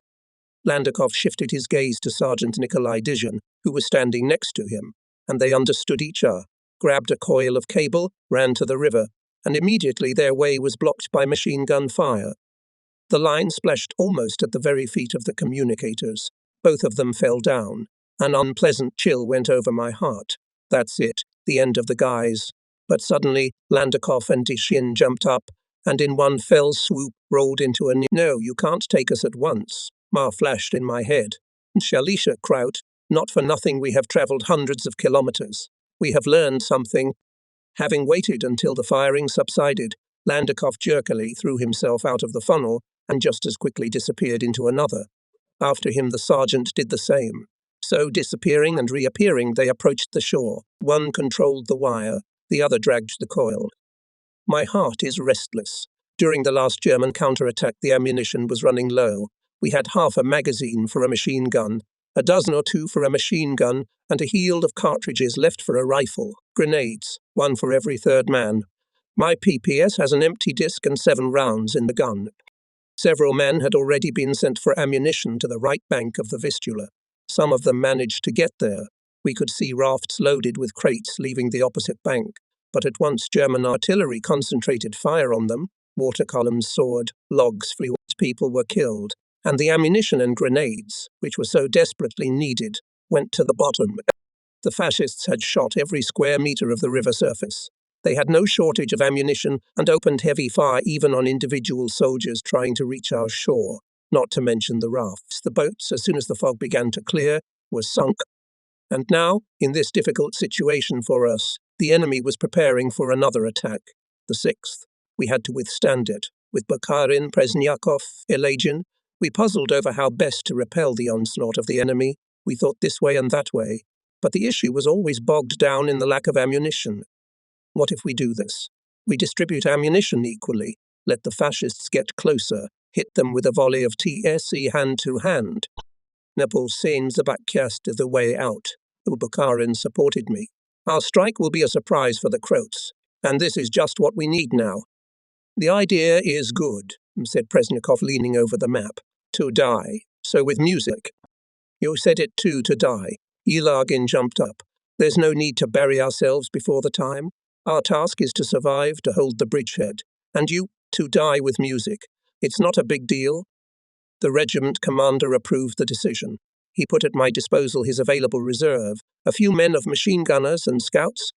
Landakov shifted his gaze to Sergeant Nikolai Dizhin, who was standing next to him, and they understood each other, grabbed a coil of cable, ran to the river, and immediately their way was blocked by machine gun fire. The line splashed almost at the very feet of the communicators. Both of them fell down. An unpleasant chill went over my heart. That's it, the end of the guys. But suddenly, Landakov and Dizhin jumped up, and in one fell swoop rolled into a No, you can't take us at once, Ma flashed in my head. Shalisha Kraut, not for nothing we have travelled hundreds of kilometres. We have learned something. Having waited until the firing subsided, Landakov jerkily threw himself out of the funnel and just as quickly disappeared into another. After him the sergeant did the same. So, disappearing and reappearing, they approached the shore. One controlled the wire, the other dragged the coil. My heart is restless. During the last German counterattack, the ammunition was running low. We had half a magazine for a machine gun, a dozen or two for a machine gun, and a heel of cartridges left for a rifle. Grenades, one for every third man. My PPS has an empty disc and 7 rounds in the gun. Several men had already been sent for ammunition to the right bank of the Vistula. Some of them managed to get there. We could see rafts loaded with crates leaving the opposite bank. But at once German artillery concentrated fire on them, water columns soared, logs flew, people were killed, and the ammunition and grenades, which were so desperately needed, went to the bottom. The fascists had shot every square metre of the river surface. They had no shortage of ammunition and opened heavy fire even on individual soldiers trying to reach our shore, not to mention the rafts. The boats, as soon as the fog began to clear, were sunk. And now, in this difficult situation for us, the enemy was preparing for another attack, the 6th. We had to withstand it. With Bukharin, Presnyakov, Elagin, we puzzled over how best to repel the onslaught of the enemy. We thought this way and that way. But the issue was always bogged down in the lack of ammunition. What if we do this? We distribute ammunition equally, let the fascists get closer, hit them with a volley of TSE hand to hand. Nepal sends the backcast the way out. Bukharin supported me. Our strike will be a surprise for the Croats, and this is just what we need now. The idea is good, said Presnikov, leaning over the map. To die. So with music. You said it too, to die. Yelagin jumped up. There's no need to bury ourselves before the time. Our task is to survive, to hold the bridgehead. And you, to die with music. It's not a big deal. The regiment commander approved the decision. He put at my disposal his available reserve, a few men of machine gunners and scouts.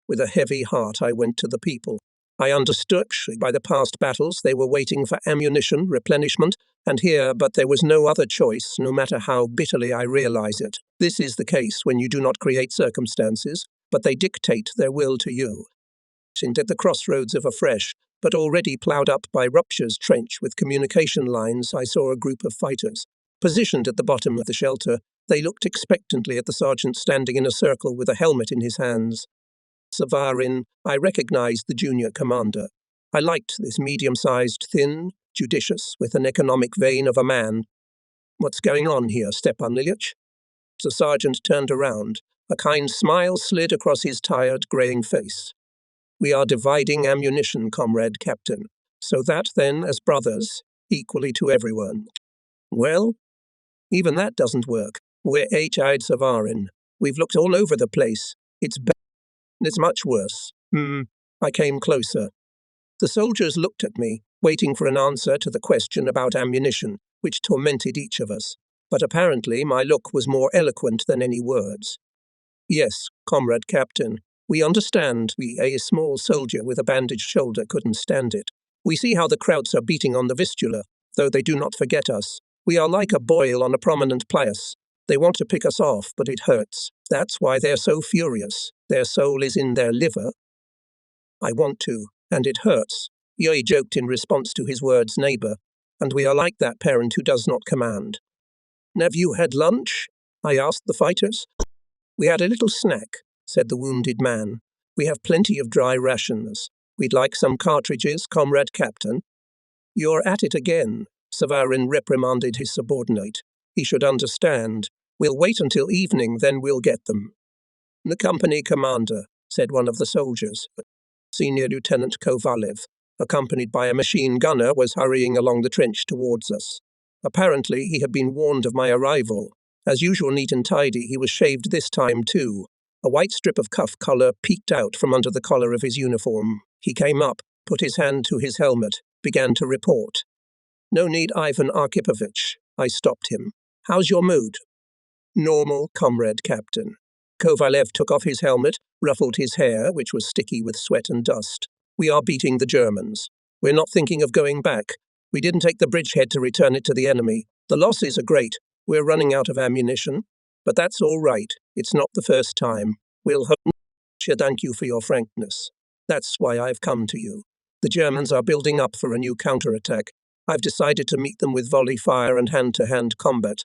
With a heavy heart I went to the people. I understood by the past battles they were waiting for ammunition, replenishment, and here, but there was no other choice, no matter how bitterly I realize it. This is the case when you do not create circumstances, but they dictate their will to you. At the crossroads of a fresh, but already ploughed up by ruptures trench with communication lines, I saw a group of fighters. Positioned at the bottom of the shelter, they looked expectantly at the sergeant standing in a circle with a helmet in his hands. Savarin, I recognized the junior commander. I liked this medium-sized, thin, judicious, with an economic vein of a man. What's going on here, Stepan Ilyich? The sergeant turned around. A kind smile slid across his tired, greying face. We are dividing ammunition, comrade captain, so that then, as brothers, equally to everyone. Well, even that doesn't work. We're H-eyed Savarin. We've looked all over the place. It's bad. It's much worse. I came closer. The soldiers looked at me, waiting for an answer to the question about ammunition, which tormented each of us. But apparently my look was more eloquent than any words. Yes, comrade captain, we understand. A small soldier with a bandaged shoulder couldn't stand it. We see how the Krauts are beating on the Vistula, though they do not forget us. We are like a boil on a prominent place. They want to pick us off, but it hurts. That's why they're so furious. Their soul is in their liver. I want to, and it hurts. Yoy joked in response to his words, neighbour, and we are like that parent who does not command. Have you had lunch? I asked the fighters. We had a little snack, said the wounded man. We have plenty of dry rations. We'd like some cartridges, comrade captain. You're at it again, Savarin reprimanded his subordinate. He should understand. We'll wait until evening, then we'll get them. The company commander, said one of the soldiers. Senior Lieutenant Kovalev, accompanied by a machine gunner, was hurrying along the trench towards us. Apparently he had been warned of my arrival. As usual neat and tidy, he was shaved this time too. A white strip of cuff collar peeked out from under the collar of his uniform. He came up, put his hand to his helmet, began to report. No need, Ivan Archipovich. I stopped him. How's your mood? Normal, comrade captain. Kovalev took off his helmet, ruffled his hair, which was sticky with sweat and dust. We are beating the Germans. We're not thinking of going back. We didn't take the bridgehead to return it to the enemy. The losses are great. We're running out of ammunition. But that's all right. It's not the first time. We'll hope. Thank you for your frankness. That's why I've come to you. The Germans are building up for a new counterattack. I've decided to meet them with volley fire and hand-to-hand combat.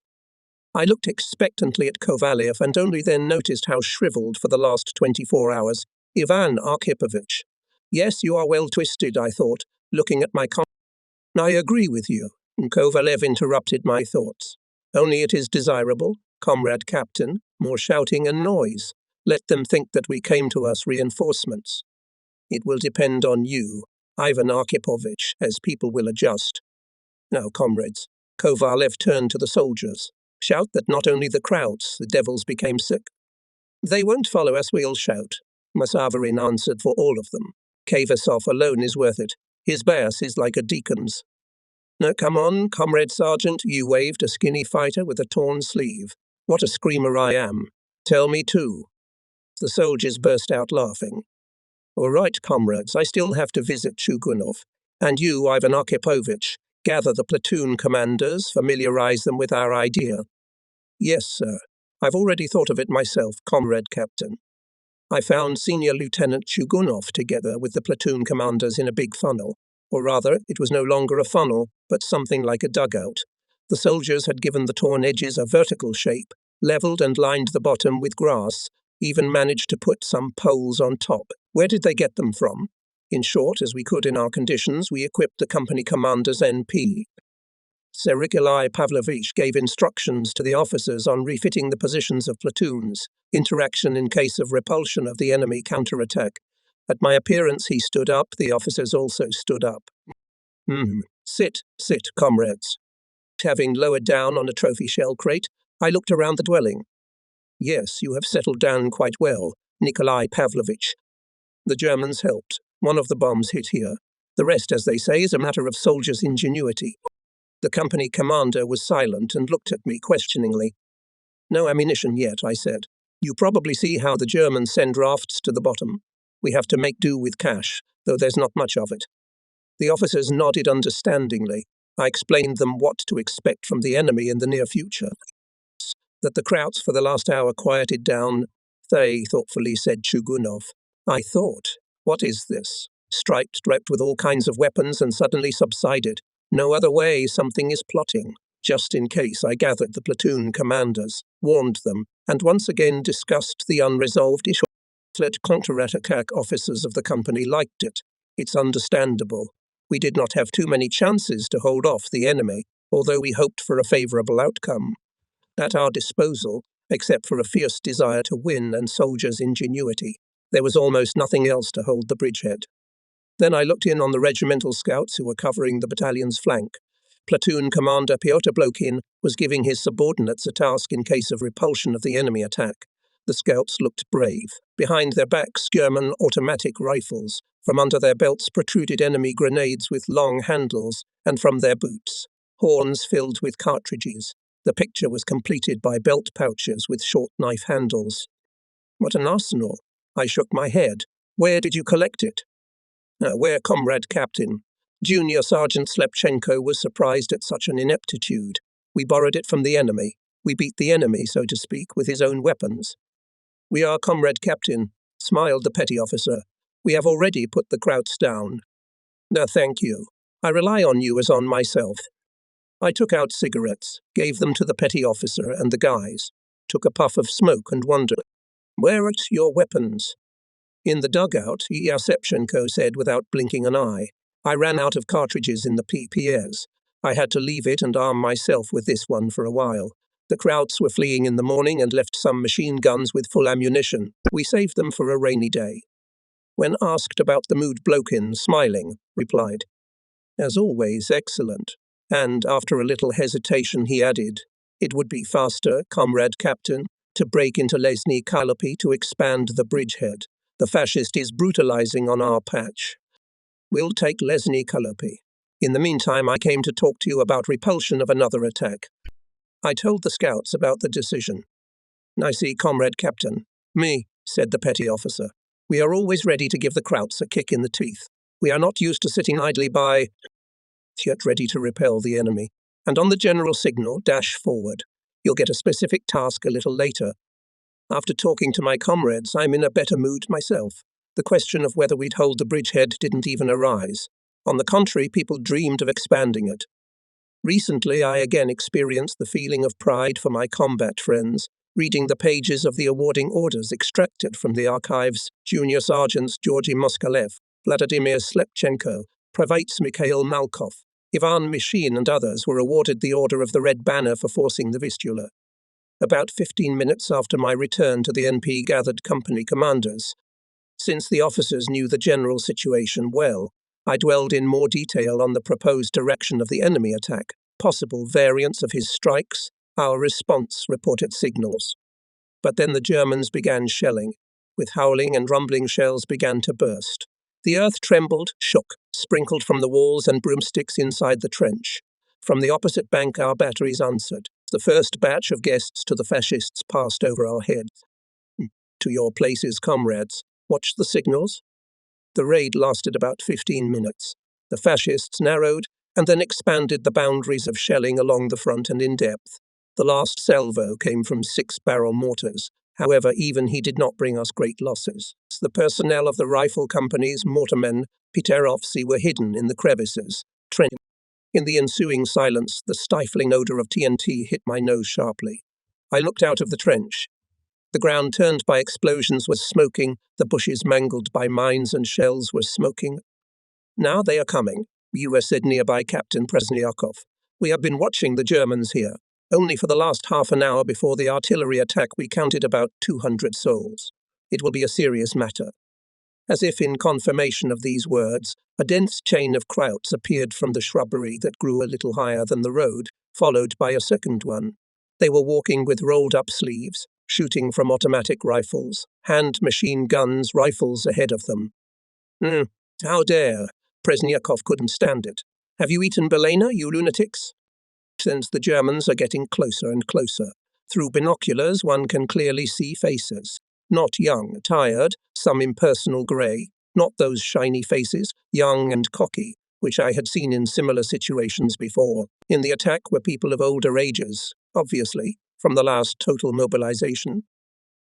I looked expectantly at Kovalev and only then noticed how shriveled for the last 24 hours. Ivan Archipovich. Yes, you are well twisted, I thought, looking at my I agree with you. Kovalev interrupted my thoughts. Only it is desirable, comrade captain, more shouting and noise. Let them think that we came to us reinforcements. It will depend on you, Ivan Archipovich, as people will adjust. Now, comrades, Kovalev turned to the soldiers. Shout that not only the Krauts, the devils became sick. They won't follow us, we'll shout. Masavarin answered for all of them. Kavasov alone is worth it. His bass is like a deacon's. No, come on, comrade sergeant, you waved a skinny fighter with a torn sleeve. What a screamer I am. Tell me too. The soldiers burst out laughing. All right, comrades, I still have to visit Chugunov. And you, Ivan Archipovich, gather the platoon commanders, familiarize them with our idea. Yes, sir. I've already thought of it myself, comrade captain. I found Senior Lieutenant Chugunov together with the platoon commanders in a big funnel. Or rather, it was no longer a funnel, but something like a dugout. The soldiers had given the torn edges a vertical shape, levelled and lined the bottom with grass, even managed to put some poles on top. Where did they get them from? In short, as we could in our conditions, we equipped the company commander's NP. Sergei Pavlovich gave instructions to the officers on refitting the positions of platoons, interaction in case of repulsion of the enemy counterattack. At my appearance, he stood up. The officers also stood up. Sit, comrades. Having lowered down on a trophy shell crate, I looked around the dwelling. Yes, you have settled down quite well, Nikolai Pavlovich. The Germans helped. One of the bombs hit here. The rest, as they say, is a matter of soldiers' ingenuity. The company commander was silent and looked at me questioningly. No ammunition yet, I said. You probably see how the Germans send rafts to the bottom. We have to make do with cash, though there's not much of it. The officers nodded understandingly. I explained them what to expect from the enemy in the near future. That the crowds for the last hour quieted down, they thoughtfully said Chugunov. I thought, what is this? Striped with all kinds of weapons and suddenly subsided. No other way, something is plotting. Just in case, I gathered the platoon commanders, warned them, and once again discussed the unresolved issue. Counterattack officers of the company liked it. It's understandable. We did not have too many chances to hold off the enemy, although we hoped for a favorable outcome. At our disposal, except for a fierce desire to win and soldiers' ingenuity, there was almost nothing else to hold the bridgehead. Then I looked in on the regimental scouts who were covering the battalion's flank. Platoon Commander Pyotr Blokhin was giving his subordinates a task in case of repulsion of the enemy attack. The scouts looked brave. Behind their backs, German automatic rifles. From under their belts protruded enemy grenades with long handles, and from their boots, horns filled with cartridges. The picture was completed by belt pouches with short knife handles. What an arsenal! I shook my head. Where did you collect it? Where, comrade captain? Junior Sergeant Slepchenko was surprised at such an ineptitude. We borrowed it from the enemy. We beat the enemy, so to speak, with his own weapons. We are, comrade captain, smiled the petty officer. We have already put the Krauts down. No, thank you. I rely on you as on myself. I took out cigarettes, gave them to the petty officer and the guys, took a puff of smoke and wondered, where are your weapons? In the dugout, Yasepchenko said without blinking an eye. I ran out of cartridges in the PPS. I had to leave it and arm myself with this one for a while. The Krauts were fleeing in the morning and left some machine guns with full ammunition. We saved them for a rainy day. When asked about the mood, Blokhin, smiling, replied, as always, excellent. And after a little hesitation he added, it would be faster, comrade captain, to break into Lesny Kalopi to expand the bridgehead. The fascist is brutalizing on our patch. We'll take Lesny Kalopi. In the meantime, I came to talk to you about repulsion of another attack. I told the scouts about the decision. I see, comrade captain. Me, said the petty officer. We are always ready to give the Krauts a kick in the teeth. We are not used to sitting idly by, yet ready to repel the enemy. And on the general signal, dash forward. You'll get a specific task a little later. After talking to my comrades, I'm in a better mood myself. The question of whether we'd hold the bridgehead didn't even arise. On the contrary, people dreamed of expanding it. Recently, I again experienced the feeling of pride for my combat friends, reading the pages of the awarding orders extracted from the archives. Junior Sergeants Georgy Moskalev, Vladimir Slepchenko, Privates Mikhail Malkov, Ivan Mishin and others were awarded the Order of the Red Banner for forcing the Vistula. About 15 minutes after my return to the NP gathered company commanders. Since the officers knew the general situation well, I dwelled in more detail on the proposed direction of the enemy attack, possible variants of his strikes, our response reported signals. But then the Germans began shelling. With howling and rumbling shells began to burst. The earth trembled, shook, sprinkled from the walls and broomsticks inside the trench. From the opposite bank our batteries answered. The first batch of guests to the fascists passed over our heads. To your places, comrades. Watch the signals. The raid lasted about 15 minutes. The fascists narrowed and then expanded the boundaries of shelling along the front and in depth. The last salvo came from 6-barrel mortars. However, even he did not bring us great losses. The personnel of the rifle company's mortarmen, Piterovsi, were hidden in the crevices. In the ensuing silence, the stifling odor of TNT hit my nose sharply. I looked out of the trench. The ground turned by explosions was smoking, the bushes mangled by mines and shells were smoking. Now they are coming, U.S. said nearby Captain Presnyakov. We have been watching the Germans here. Only for the last half an hour before the artillery attack we counted about 200 souls. It will be a serious matter. As if in confirmation of these words, a dense chain of krauts appeared from the shrubbery that grew a little higher than the road, followed by a second one. They were walking with rolled-up sleeves, shooting from automatic rifles, hand machine guns, rifles ahead of them. How dare! Presniakov couldn't stand it. Have you eaten Belena, you lunatics? Since the Germans are getting closer and closer. Through binoculars one can clearly see faces. Not young, tired, some impersonal grey, not those shiny faces, young and cocky, which I had seen in similar situations before. In the attack were people of older ages, obviously, from the last total mobilization.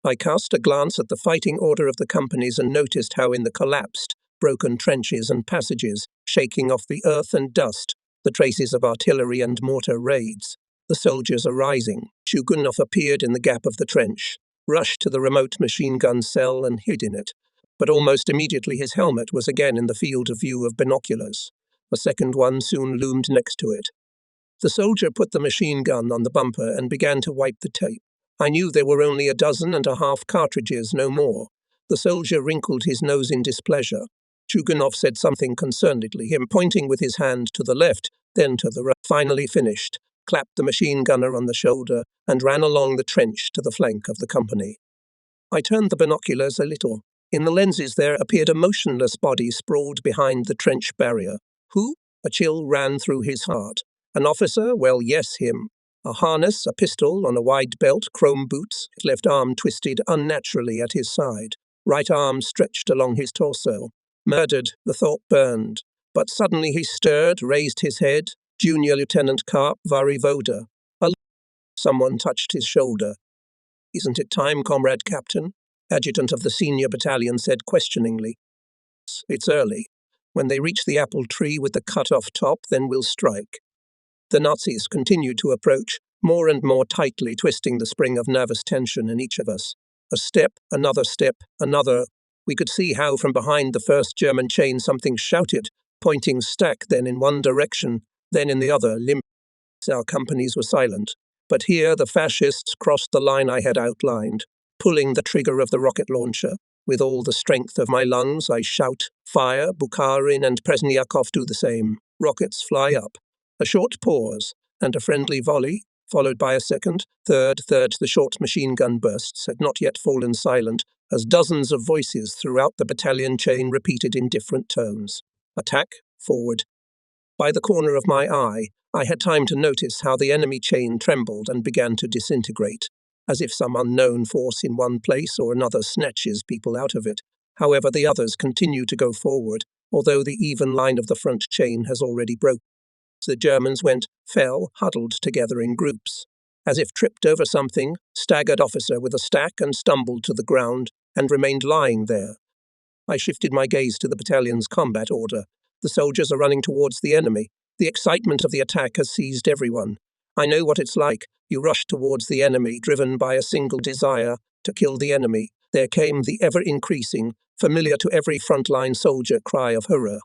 I cast a glance at the fighting order of the companies and noticed how in the collapsed, broken trenches and passages, shaking off the earth and dust, the traces of artillery and mortar raids. The soldiers are rising. Chugunov appeared in the gap of the trench, rushed to the remote machine gun cell and hid in it, but almost immediately his helmet was again in the field of view of binoculars. A second one soon loomed next to it. The soldier put the machine gun on the bumper and began to wipe the tape. I knew there were only 12.5 cartridges, no more. The soldier wrinkled his nose in displeasure. Chugunov said something concernedly, him pointing with his hand to the left, then to the right. Finally finished, clapped the machine gunner on the shoulder, and ran along the trench to the flank of the company. I turned the binoculars a little. In the lenses there appeared a motionless body sprawled behind the trench barrier. Who? A chill ran through his heart. An officer? Well, yes, him. A harness, a pistol on a wide belt, chrome boots, his left arm twisted unnaturally at his side, right arm stretched along his torso. Murdered, the thought burned. But suddenly he stirred, raised his head. Junior Lieutenant Karp Varivoda. Someone touched his shoulder. Isn't it time, Comrade Captain? Adjutant of the senior battalion said questioningly. It's early. When they reach the apple tree with the cut-off top, then we'll strike. The Nazis continued to approach, more and more tightly twisting the spring of nervous tension in each of us. A step, another. We could see how from behind the first German chain something shouted, pointing stack then in one direction, then in the other. Our companies were silent. But here the fascists crossed the line I had outlined. Pulling the trigger of the rocket launcher. With all the strength of my lungs, I shout, fire, Bukharin and Presniakov do the same. Rockets fly up. A short pause, and a friendly volley, followed by a second, third. The short machine gun bursts had not yet fallen silent, as dozens of voices throughout the battalion chain repeated in different tones. Attack, forward. By the corner of my eye, I had time to notice how the enemy chain trembled and began to disintegrate, as if some unknown force in one place or another snatches people out of it. However, the others continue to go forward, although the even line of the front chain has already broken. The Germans fell, huddled together in groups. As if tripped over something, staggered officer with a stack and stumbled to the ground and remained lying there. I shifted my gaze to the battalion's combat order. The soldiers are running towards the enemy. The excitement of the attack has seized everyone. I know what it's like. You rush towards the enemy, driven by a single desire to kill the enemy. There came the ever-increasing, familiar to every frontline soldier cry of hurrah.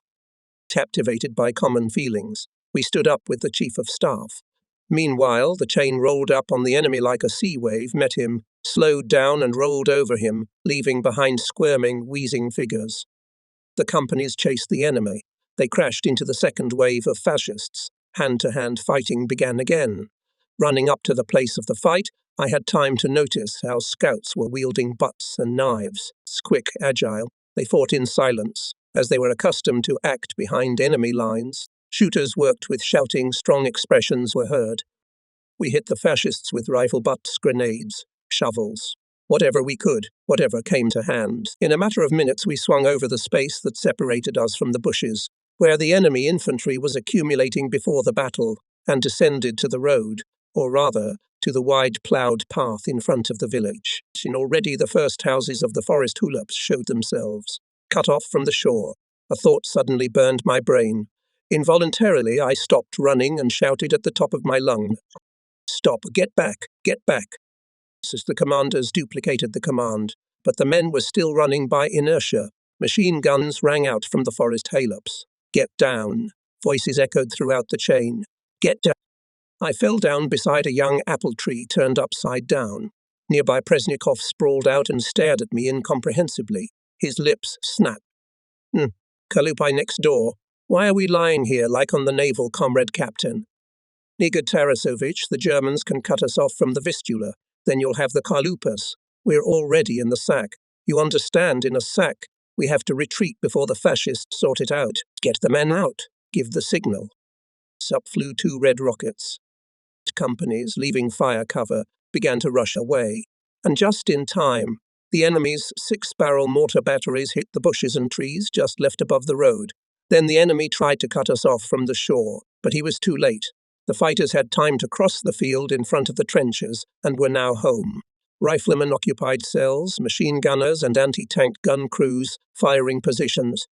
Captivated by common feelings, we stood up with the Chief of Staff. Meanwhile, the chain rolled up on the enemy like a sea wave, met him, slowed down and rolled over him, leaving behind squirming, wheezing figures. The companies chased the enemy. They crashed into the second wave of fascists. Hand-to-hand fighting began again. Running up to the place of the fight, I had time to notice how scouts were wielding butts and knives. Quick, agile, they fought in silence, as they were accustomed to act behind enemy lines. Shooters worked with shouting, strong expressions were heard. We hit the fascists with rifle butts, grenades, shovels. Whatever we could, whatever came to hand. In a matter of minutes we swung over the space that separated us from the bushes, where the enemy infantry was accumulating before the battle, and descended to the road, or rather, to the wide ploughed path in front of the village. And already the first houses of the forest hulops showed themselves, cut off from the shore. A thought suddenly burned my brain. Involuntarily, I stopped running and shouted at the top of my lungs, "Stop, get back, get back." As the commanders duplicated the command, but the men were still running by inertia. Machine guns rang out from the forest haylofts. "Get down." Voices echoed throughout the chain. "Get down." I fell down beside a young apple tree turned upside down. Nearby Presnikov sprawled out and stared at me incomprehensibly. His lips snapped. Kalupai next door. Why are we lying here like on the naval, Comrade Captain? Igor Tarasovich, the Germans can cut us off from the Vistula. Then you'll have the Kalupas. We're already in the sack. You understand, in a sack, we have to retreat before the fascists sort it out. Get the men out. Give the signal. Up flew 2 red rockets. Companies, leaving fire cover, began to rush away. And just in time, the enemy's 6-barrel mortar batteries hit the bushes and trees just left above the road. Then the enemy tried to cut us off from the shore, but he was too late. The fighters had time to cross the field in front of the trenches and were now home. Riflemen occupied cells, machine gunners and anti-tank gun crews firing positions.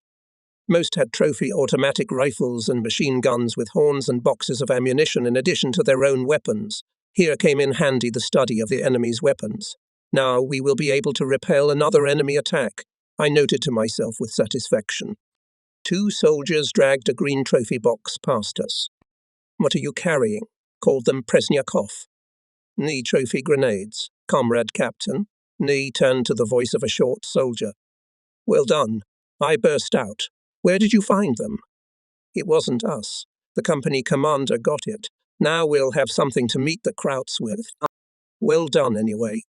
Most had trophy automatic rifles and machine guns with horns and boxes of ammunition in addition to their own weapons. Here came in handy the study of the enemy's weapons. Now we will be able to repel another enemy attack, I noted to myself with satisfaction. 2 soldiers dragged a green trophy box past us. What are you carrying? Called them Presnyakov. Knee trophy grenades, Comrade Captain. Knee turned to the voice of a short soldier. Well done. I burst out. Where did you find them? It wasn't us. The company commander got it. Now we'll have something to meet the Krauts with. Well done, anyway.